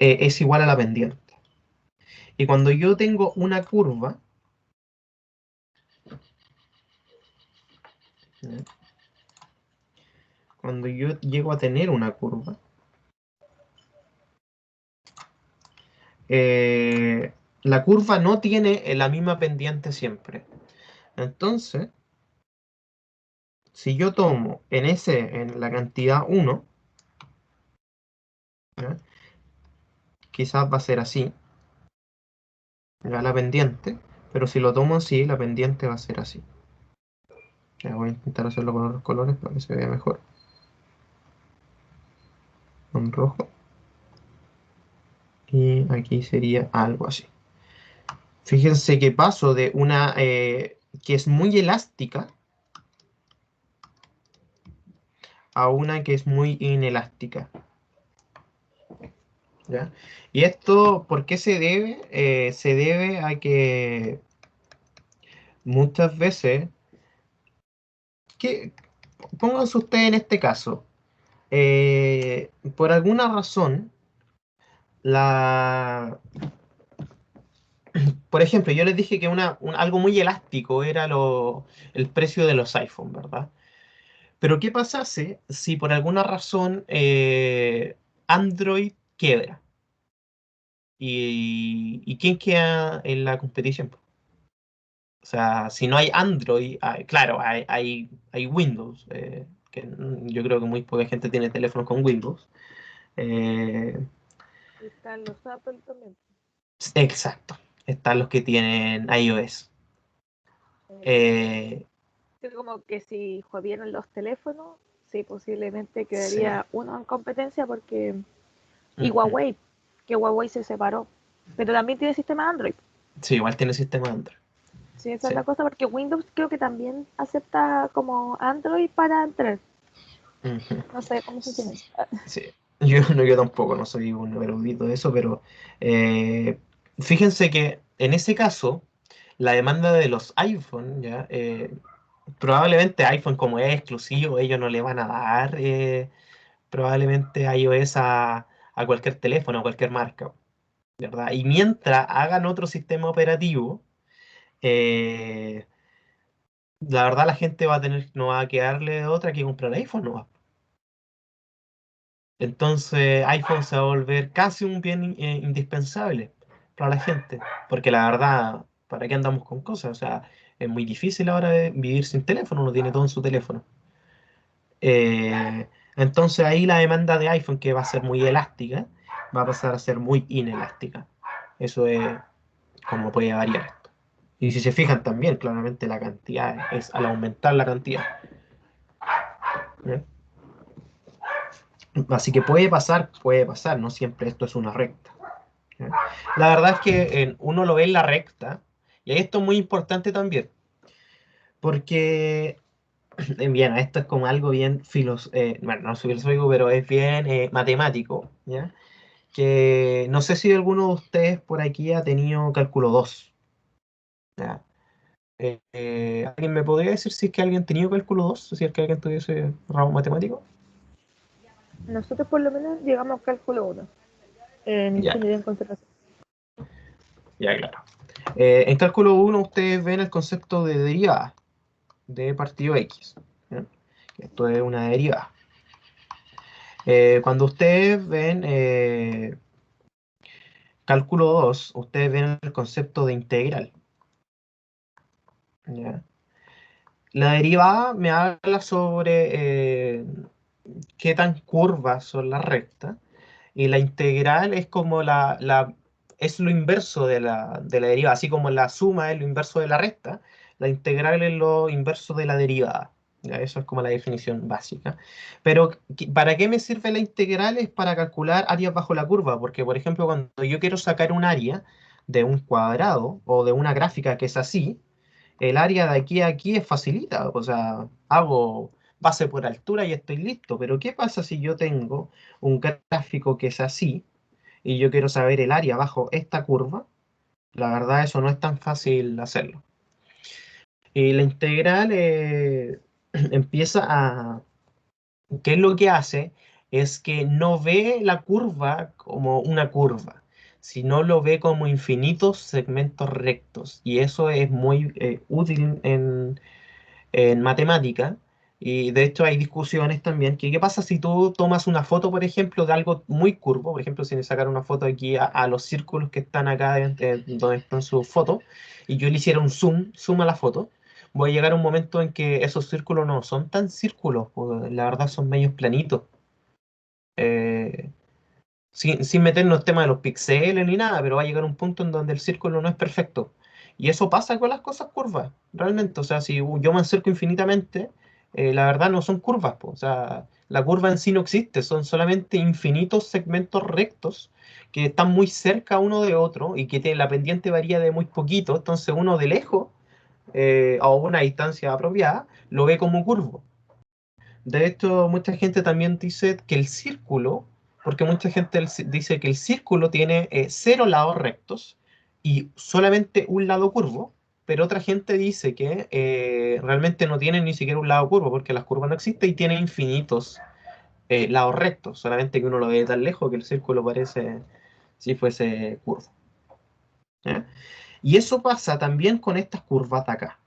es igual a la pendiente. Y cuando yo tengo una curva, ¿ya?, cuando yo llego a tener una curva, la curva no tiene la misma pendiente siempre. Entonces, si yo tomo en la cantidad 1, ¿ya?, quizás va a ser así, ¿ya?, la pendiente, pero si lo tomo así, la pendiente va a ser así. Ya voy a intentar hacerlo con otros colores para que se vea mejor. Con rojo. Y aquí sería algo así. Fíjense que paso de una que es muy elástica a una que es muy inelástica, ¿ya? Y esto, ¿por qué se debe? Se debe a que muchas veces, pónganse ustedes en este caso, por alguna razón, por ejemplo, yo les dije que algo muy elástico era el precio de los iPhone, ¿verdad? Pero ¿qué pasase si por alguna razón Android quiebra? ¿Y quién queda en la competición? O sea, si no hay Android, claro, hay Windows, que yo creo que muy poca gente tiene teléfonos con Windows. Y están los Apple también. Exacto, están los que tienen iOS. Eh, Sí, como que si jodieran los teléfonos, sí, posiblemente sí. quedaría uno en competencia porque... Y Ujú. Huawei, que Huawei se separó. Pero también tiene sistema Android. Sí, igual tiene sistema Android. Sí, esa es Sí. la cosa, porque Windows creo que también acepta como Android para entrar. Ujú. No sé cómo funciona eso. Sí. Yo tampoco, no soy un erudito de eso, pero fíjense que en ese caso, la demanda de los iPhone, ¿ya? probablemente iPhone, como es exclusivo, ellos no le van a dar probablemente iOS a cualquier teléfono, a cualquier marca, ¿verdad? Y mientras hagan otro sistema operativo, eh, la verdad la gente va a tener, no va a quedarle otra que comprar iPhone, ¿no? Entonces iPhone se va a volver casi un bien indispensable para la gente, porque la verdad, ¿para qué andamos con cosas? O sea, es muy difícil ahora de vivir sin teléfono, uno tiene todo en su teléfono. Entonces ahí la demanda de iPhone, que va a ser muy elástica, va a pasar a ser muy inelástica. Eso es como puede variar esto. Y si se fijan también, claramente la cantidad es al aumentar la cantidad. ¿Eh? Así que puede pasar, no siempre esto es una recta. ¿Eh? La verdad es que uno lo ve en la recta, y esto es muy importante también, porque, bien, esto es como algo bien bueno, no es filosófico, pero es bien matemático, ¿ya? Que no sé si alguno de ustedes por aquí ha tenido cálculo 2. ¿Ya? ¿Alguien me podría decir si es que alguien ha tenido cálculo 2? Si es que alguien tuviese ramo matemático. Nosotros por lo menos llegamos a cálculo 1 en Ya, ingeniería en conservación. ya, claro. En cálculo 1 ustedes ven el concepto de derivada de partido X. ¿Ya? Esto es una derivada. Cuando ustedes ven cálculo 2, ustedes ven el concepto de integral. ¿Ya? La derivada me habla sobre qué tan curvas son las rectas, y la integral es como es lo inverso de la derivada, así como la suma es lo inverso de la recta, la integral es lo inverso de la derivada. Ya, eso es como la definición básica. Pero, ¿para qué me sirve la integral? Es para calcular áreas bajo la curva, porque, por ejemplo, cuando yo quiero sacar un área de un cuadrado o de una gráfica que es así, el área de aquí a aquí es facilita, o sea, hago base por altura y estoy listo. Pero ¿qué pasa si yo tengo un gráfico que es así y yo quiero saber el área bajo esta curva? La verdad, eso no es tan fácil hacerlo. Y la integral empieza a... ¿Qué es lo que hace? Es que no ve la curva como una curva, sino lo ve como infinitos segmentos rectos. Y eso es muy útil en matemática. Y de hecho hay discusiones también, que qué pasa si tú tomas una foto, por ejemplo, de algo muy curvo, por ejemplo, si sacar una foto aquí a los círculos que están acá donde están sus fotos, y yo le hiciera un zoom a la foto, voy a llegar a un momento en que esos círculos no son tan círculos, pues, la verdad son medios planitos. Eh, sin meternos tema de los píxeles ni nada, pero va a llegar un punto en donde el círculo no es perfecto. Y eso pasa con las cosas curvas, realmente. O sea, si yo me acerco infinitamente, la verdad no son curvas, po. O sea, la curva en sí no existe, son solamente infinitos segmentos rectos que están muy cerca uno de otro y que la pendiente varía de muy poquito. Entonces uno de lejos, a una distancia apropiada, lo ve como curvo. De hecho, mucha gente también dice que el círculo, porque mucha gente dice que el círculo tiene 0 lados rectos y solamente un lado curvo, pero otra gente dice que realmente no tiene ni siquiera un lado curvo, porque las curvas no existen y tiene infinitos lados rectos, solamente que uno lo ve tan lejos que el círculo parece si fuese curvo. ¿Ya? Y eso pasa también con estas curvas de acá.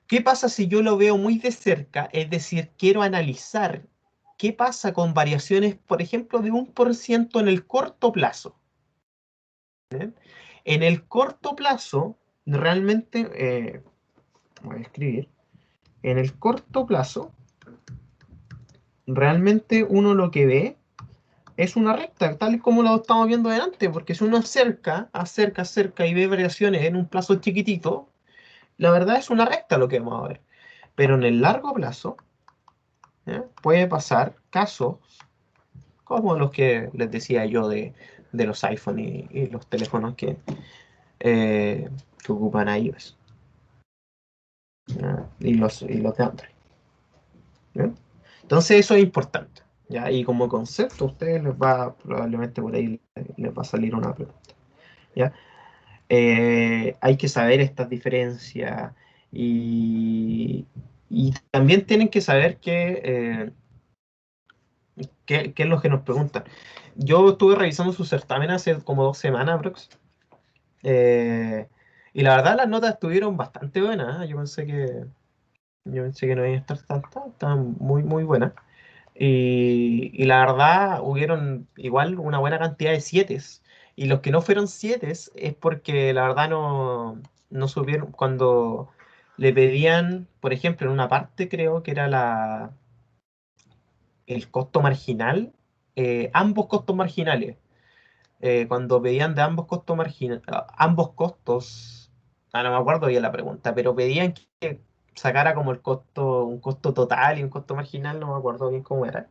¿Qué pasa si yo lo veo muy de cerca? Es decir, quiero analizar qué pasa con variaciones, por ejemplo, de 1% en el corto plazo. ¿Bien? En el corto plazo, realmente, voy a escribir, en el corto plazo, realmente uno lo que ve es una recta, tal y como lo estamos viendo delante, porque si uno acerca y ve variaciones en un plazo chiquitito, la verdad es una recta lo que vamos a ver. Pero en el largo plazo, puede pasar casos como los que les decía yo de los iPhone y los teléfonos que ocupan iOS, ¿ya? Y los de Android, ¿ya? Entonces eso es importante, ¿ya? Y como concepto a ustedes les va, probablemente por ahí les va a salir una pregunta, ¿ya? Hay que saber estas diferencias Y, y también tienen que saber qué es lo que nos preguntan. Yo estuve revisando su certamen hace como 2 semanas, aprox. Eh, y la verdad las notas estuvieron bastante buenas, ¿eh? Yo pensé que no iban a estar tantas, estaban muy, muy buenas. Y la verdad hubieron igual una buena cantidad de sietes. Y los que no fueron sietes es porque la verdad no supieron, cuando le pedían, por ejemplo, en una parte creo que era el costo marginal, ambos costos marginales. Cuando pedían de ambos costos, no me acuerdo bien la pregunta, pero pedían que sacara como un costo total y un costo marginal, no me acuerdo bien cómo era.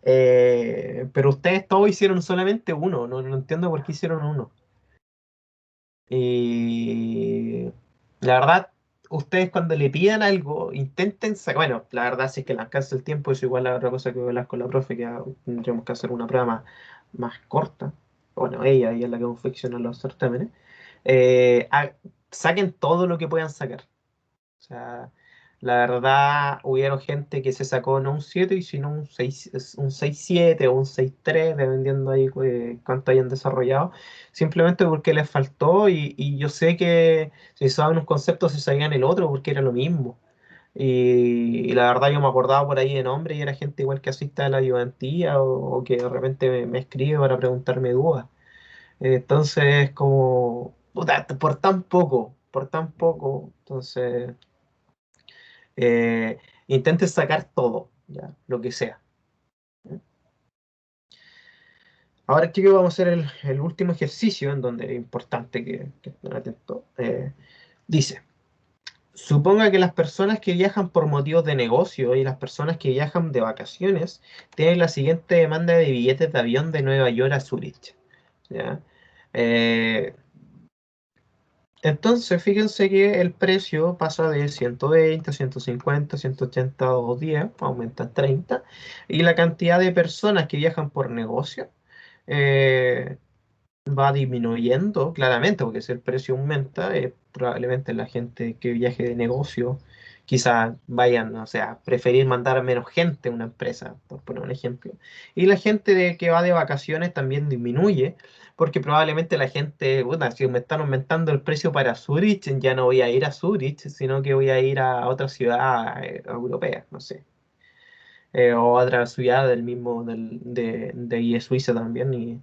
Pero ustedes todos hicieron solamente uno, no entiendo por qué hicieron uno. Y la verdad, ustedes cuando le pidan algo, intenten sacar, bueno, la verdad si es que les alcanza el tiempo, es igual a otra cosa que hablar con la profe, que tendríamos que hacer una prueba más corta. Bueno, ella es la que confecciona los certámenes. Saquen todo lo que puedan sacar. O sea, la verdad, hubieron gente que se sacó no un 7 y sino un 6,7 o un 6,3 dependiendo ahí cuánto hayan desarrollado, simplemente porque les faltó y yo sé que si saben un concepto se sabían el otro porque era lo mismo. Y la verdad yo me acordaba por ahí de nombre y era gente igual que asista a la ayudantía o que de repente me escribe para preguntarme dudas. Entonces, como, puta, por tan poco, entonces eh, intente sacar todo, ya, lo que sea. Ahora, chicos, vamos a hacer el último ejercicio en donde es importante que estén atentos. Dice, suponga que las personas que viajan por motivos de negocio y las personas que viajan de vacaciones tienen la siguiente demanda de billetes de avión de Nueva York a Zurich. ¿Ya? Eh, Entonces, fíjense que el precio pasa de 120, 150, 180 2 días, aumenta en 30, y la cantidad de personas que viajan por negocio eh, va disminuyendo claramente, porque si el precio aumenta, probablemente la gente que viaje de negocio quizás vayan, o sea, preferir mandar menos gente a una empresa, por poner un ejemplo. Y la gente que va de vacaciones también disminuye, porque probablemente la gente, bueno, si me están aumentando el precio para Zurich, ya no voy a ir a Zurich, sino que voy a ir a otra ciudad europea, no sé. O a otra ciudad del mismo, de ahí de Suiza también, y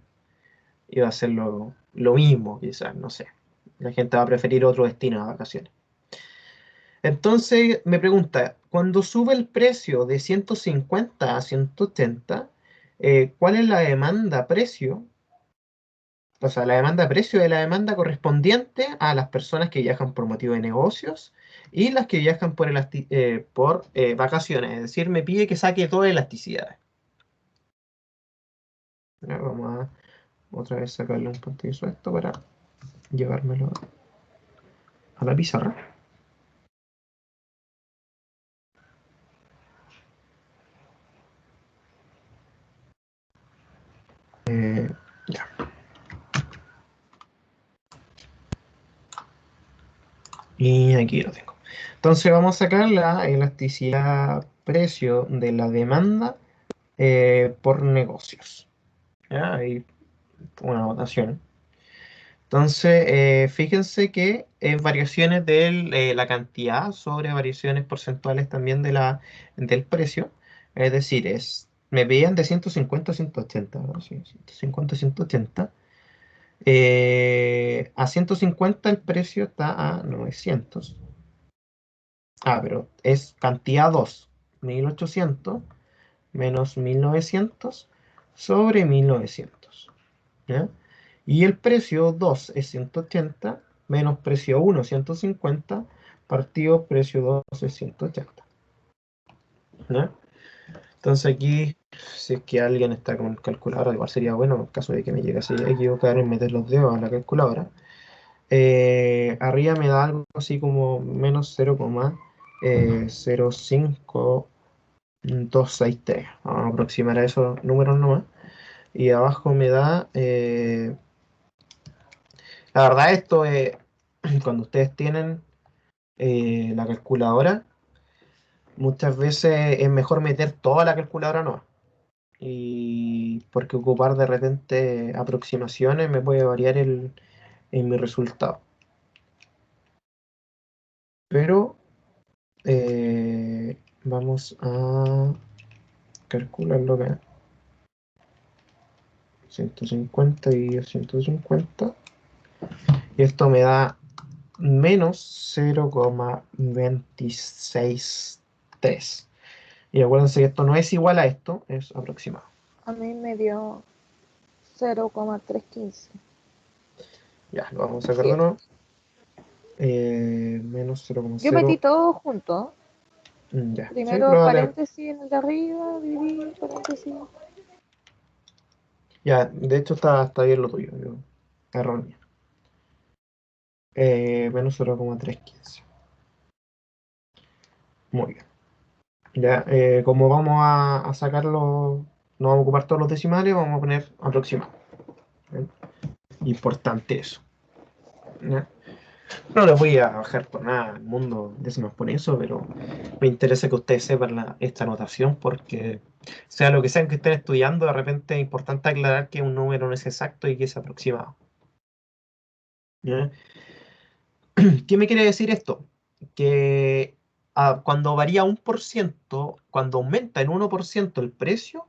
va a ser lo mismo, quizás, no sé. La gente va a preferir otro destino de vacaciones. Entonces, me pregunta, cuando sube el precio de 150 a 180, ¿cuál es la demanda precio? O sea, la demanda precio es la demanda correspondiente a las personas que viajan por motivo de negocios y las que viajan por vacaciones. Es decir, me pide que saque toda elasticidad. Vamos a otra vez sacarle un puntillo a esto para llevármelo a la pizarra. Ya. Y aquí lo tengo. Entonces vamos a sacar la elasticidad precio de la demanda por negocios. ¿Ya? Ahí una votación. Entonces, fíjense que es variaciones de la cantidad sobre variaciones porcentuales también del precio. Es decir, me pedían de 150 a 180, ¿no? Sí, 150 a 180. A 150 el precio está a 900. Pero es cantidad 2, 1800 menos 1900 sobre 1900. ¿Ya? Y el precio 2 es 180 menos precio 1, 150, partido precio 2 es 180. ¿Ya? Entonces aquí, si es que alguien está con calculadora, igual sería bueno en caso de que me llegase a equivocar en meter los dedos a la calculadora. Arriba me da algo así como menos 0,05263. Vamos a aproximar a esos números nomás. Y abajo me da, la verdad esto es, cuando ustedes tienen la calculadora, muchas veces es mejor meter toda la calculadora no. Y porque ocupar de repente aproximaciones me puede variar en mi resultado. Pero vamos a calcular lo que 150 y 150. Y esto me da menos 0,263. Y acuérdense que esto no es igual a esto, es aproximado. A mí me dio 0,315. Ya, lo vamos a sacar de nuevo. Menos Yo metí 0,0. todo junto. Ya, sí, Primero lo voy a leer. paréntesis en el de arriba, dividir, paréntesis. Ya, de hecho está bien lo tuyo. Error mío. Menos 0,315. Muy bien. Ya, como vamos a sacarlo, no vamos a ocupar todos los decimales, vamos a poner aproximado. ¿Bien? Importante eso. ¿Ya? No les voy a bajar por nada al mundo décimas por eso, pero me interesa que ustedes sepan esta notación porque sea lo que sean que estén estudiando, de repente es importante aclarar que un número no es exacto y que es aproximado. ¿Ya? ¿Qué me quiere decir esto? Que cuando varía 1%, cuando aumenta en 1% el precio,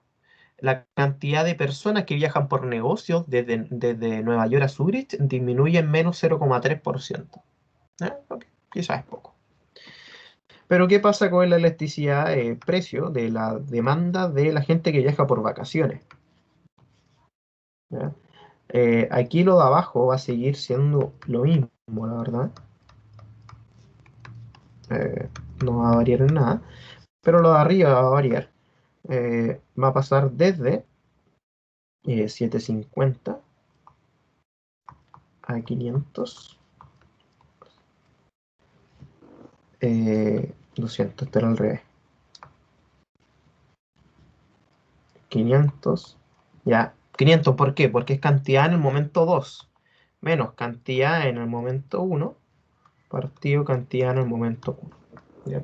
la cantidad de personas que viajan por negocios desde Nueva York a Zurich disminuye en menos 0,3%. Ok, quizás es poco. Pero ¿qué pasa con la elasticidad de precio de la demanda de la gente que viaja por vacaciones? ¿Ya? Aquí lo de abajo va a seguir siendo lo mismo, la verdad. No va a variar en nada. Pero lo de arriba va a variar. Va a pasar desde 750 a 500. 200, esto era al revés. 500. Ya, 500, ¿por qué? Porque es cantidad en el momento 2, menos cantidad en el momento 1, partido cantidad en el momento 1. ¿Ya?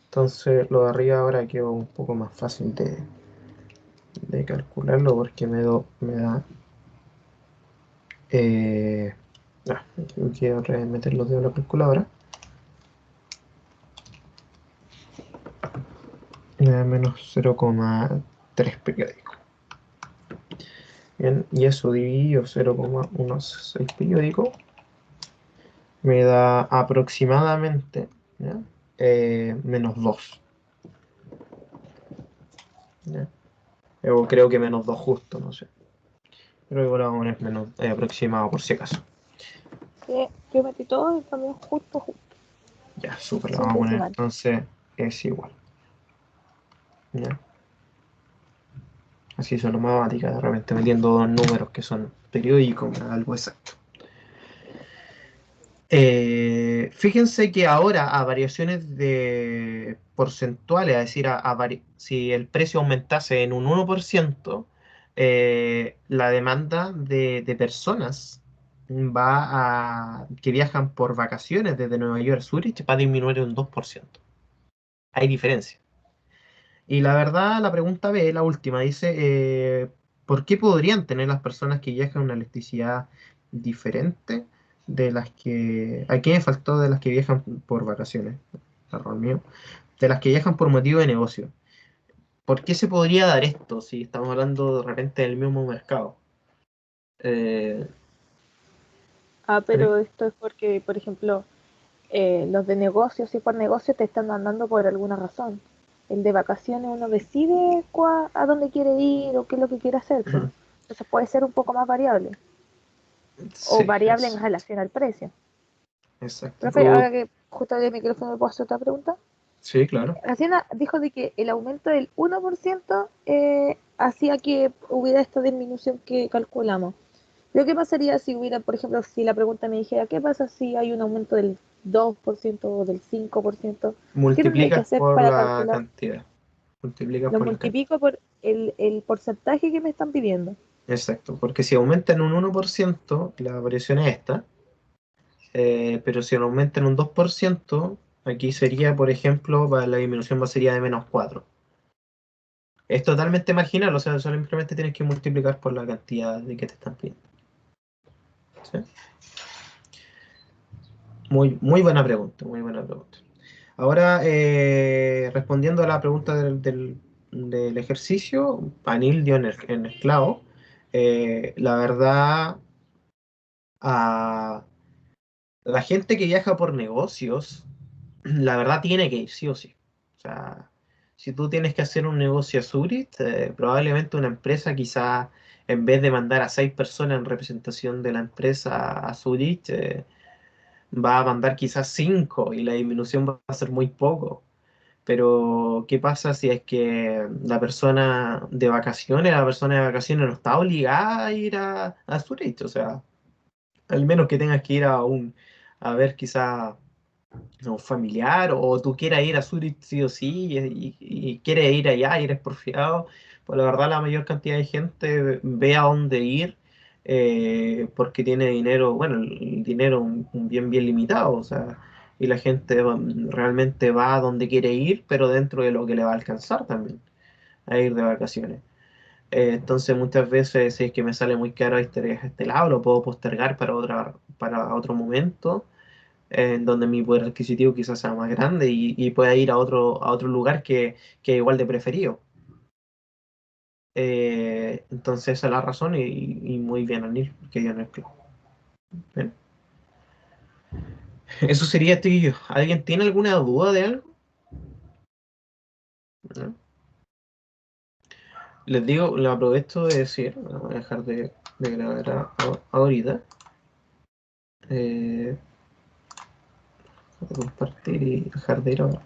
Entonces lo de arriba ahora quedó un poco más fácil de calcularlo porque me da... quiero meter los dedos en la calculadora. Me da menos 0,3 periódico. Bien, y eso dividido 0,16 periódico me da aproximadamente, ¿ya? Menos 2. ¿Ya? Yo creo que menos 2 justo, no sé. Pero igual vamos a poner menos aproximado por si acaso. Yo metí todo y también justo. Ya, súper, lo Sin vamos a poner decimal. entonces es igual. ¿Ya? Así son matemáticas, de repente metiendo dos números que son periódicos, algo exacto. Fíjense que ahora a variaciones de porcentuales, es decir, si el precio aumentase en un 1%, la demanda de personas que viajan por vacaciones desde Nueva York a Zurich va a disminuir un 2%. Hay diferencia. Y la verdad, la pregunta B, la última, dice, ¿por qué podrían tener las personas que viajan una elasticidad diferente de las que... Aquí me faltó de las que viajan por vacaciones, error mío, de las que viajan por motivo de negocio? ¿Por qué se podría dar esto si estamos hablando de repente del mismo mercado? Eh, ¿Vale? Pero esto es porque, por ejemplo, los de negocios y por negocio te están mandando por alguna razón. El de vacaciones uno decide a dónde quiere ir o qué es lo que quiere hacer, pues. Entonces puede ser un poco más variable o Sí, variable en relación al precio. exacto. Profe, ahora que justo el micrófono, ¿me puedo hacer otra pregunta? Sí, claro. Recién dijo de que el aumento del 1% hacía que hubiera esta disminución que calculamos. Pero ¿qué pasaría si hubiera, por ejemplo, si la pregunta me dijera, ¿qué pasa si hay un aumento del 2% o del 5%? ¿Qué tendría que Multiplicas hacer por para la calcular? cantidad. Multiplicas Lo por la cantidad. multiplico por el porcentaje que me están pidiendo. Exacto, porque si aumenta en un 1%, la variación es esta. pero si lo aumentan un 2%, aquí sería, por ejemplo, la disminución sería de -4. Es totalmente marginal, o sea, simplemente tienes que multiplicar por la cantidad de que te están pidiendo. ¿Sí? Muy buena pregunta, muy buena pregunta. Ahora, respondiendo a la pregunta del ejercicio, Anil dio en el clavo. La verdad, a la gente que viaja por negocios, la verdad tiene que ir, sí o sí. O sea, si tú tienes que hacer un negocio a Zurich, probablemente una empresa quizá en vez de mandar a 6 personas en representación de la empresa a Zurich, va a mandar quizás 5 y la disminución va a ser muy poco. Pero, ¿qué pasa si es que la persona de vacaciones no está obligada a ir a Zurich? O sea, al menos que tengas que ir a ver quizá a un familiar o tú quieras ir a Zurich sí o sí y quieres ir allá y eres porfiado, pues la verdad la mayor cantidad de gente ve a dónde ir porque tiene dinero, bueno, el dinero un bien limitado, o sea, y la gente realmente va a donde quiere ir, pero dentro de lo que le va a alcanzar también, a ir de vacaciones. Entonces muchas veces si es que me sale muy caro este lado, lo puedo postergar para otro momento en donde mi poder adquisitivo quizás sea más grande y pueda ir a otro lugar que igual de preferido. Entonces esa es la razón y muy bien, Anil, que yo no es claro. Bien. Eso sería esto y yo. ¿Alguien tiene alguna duda de algo? ¿No? Les digo, lo aprovecho de decir, voy a dejar de grabar ahorita. De compartir y dejar de grabar.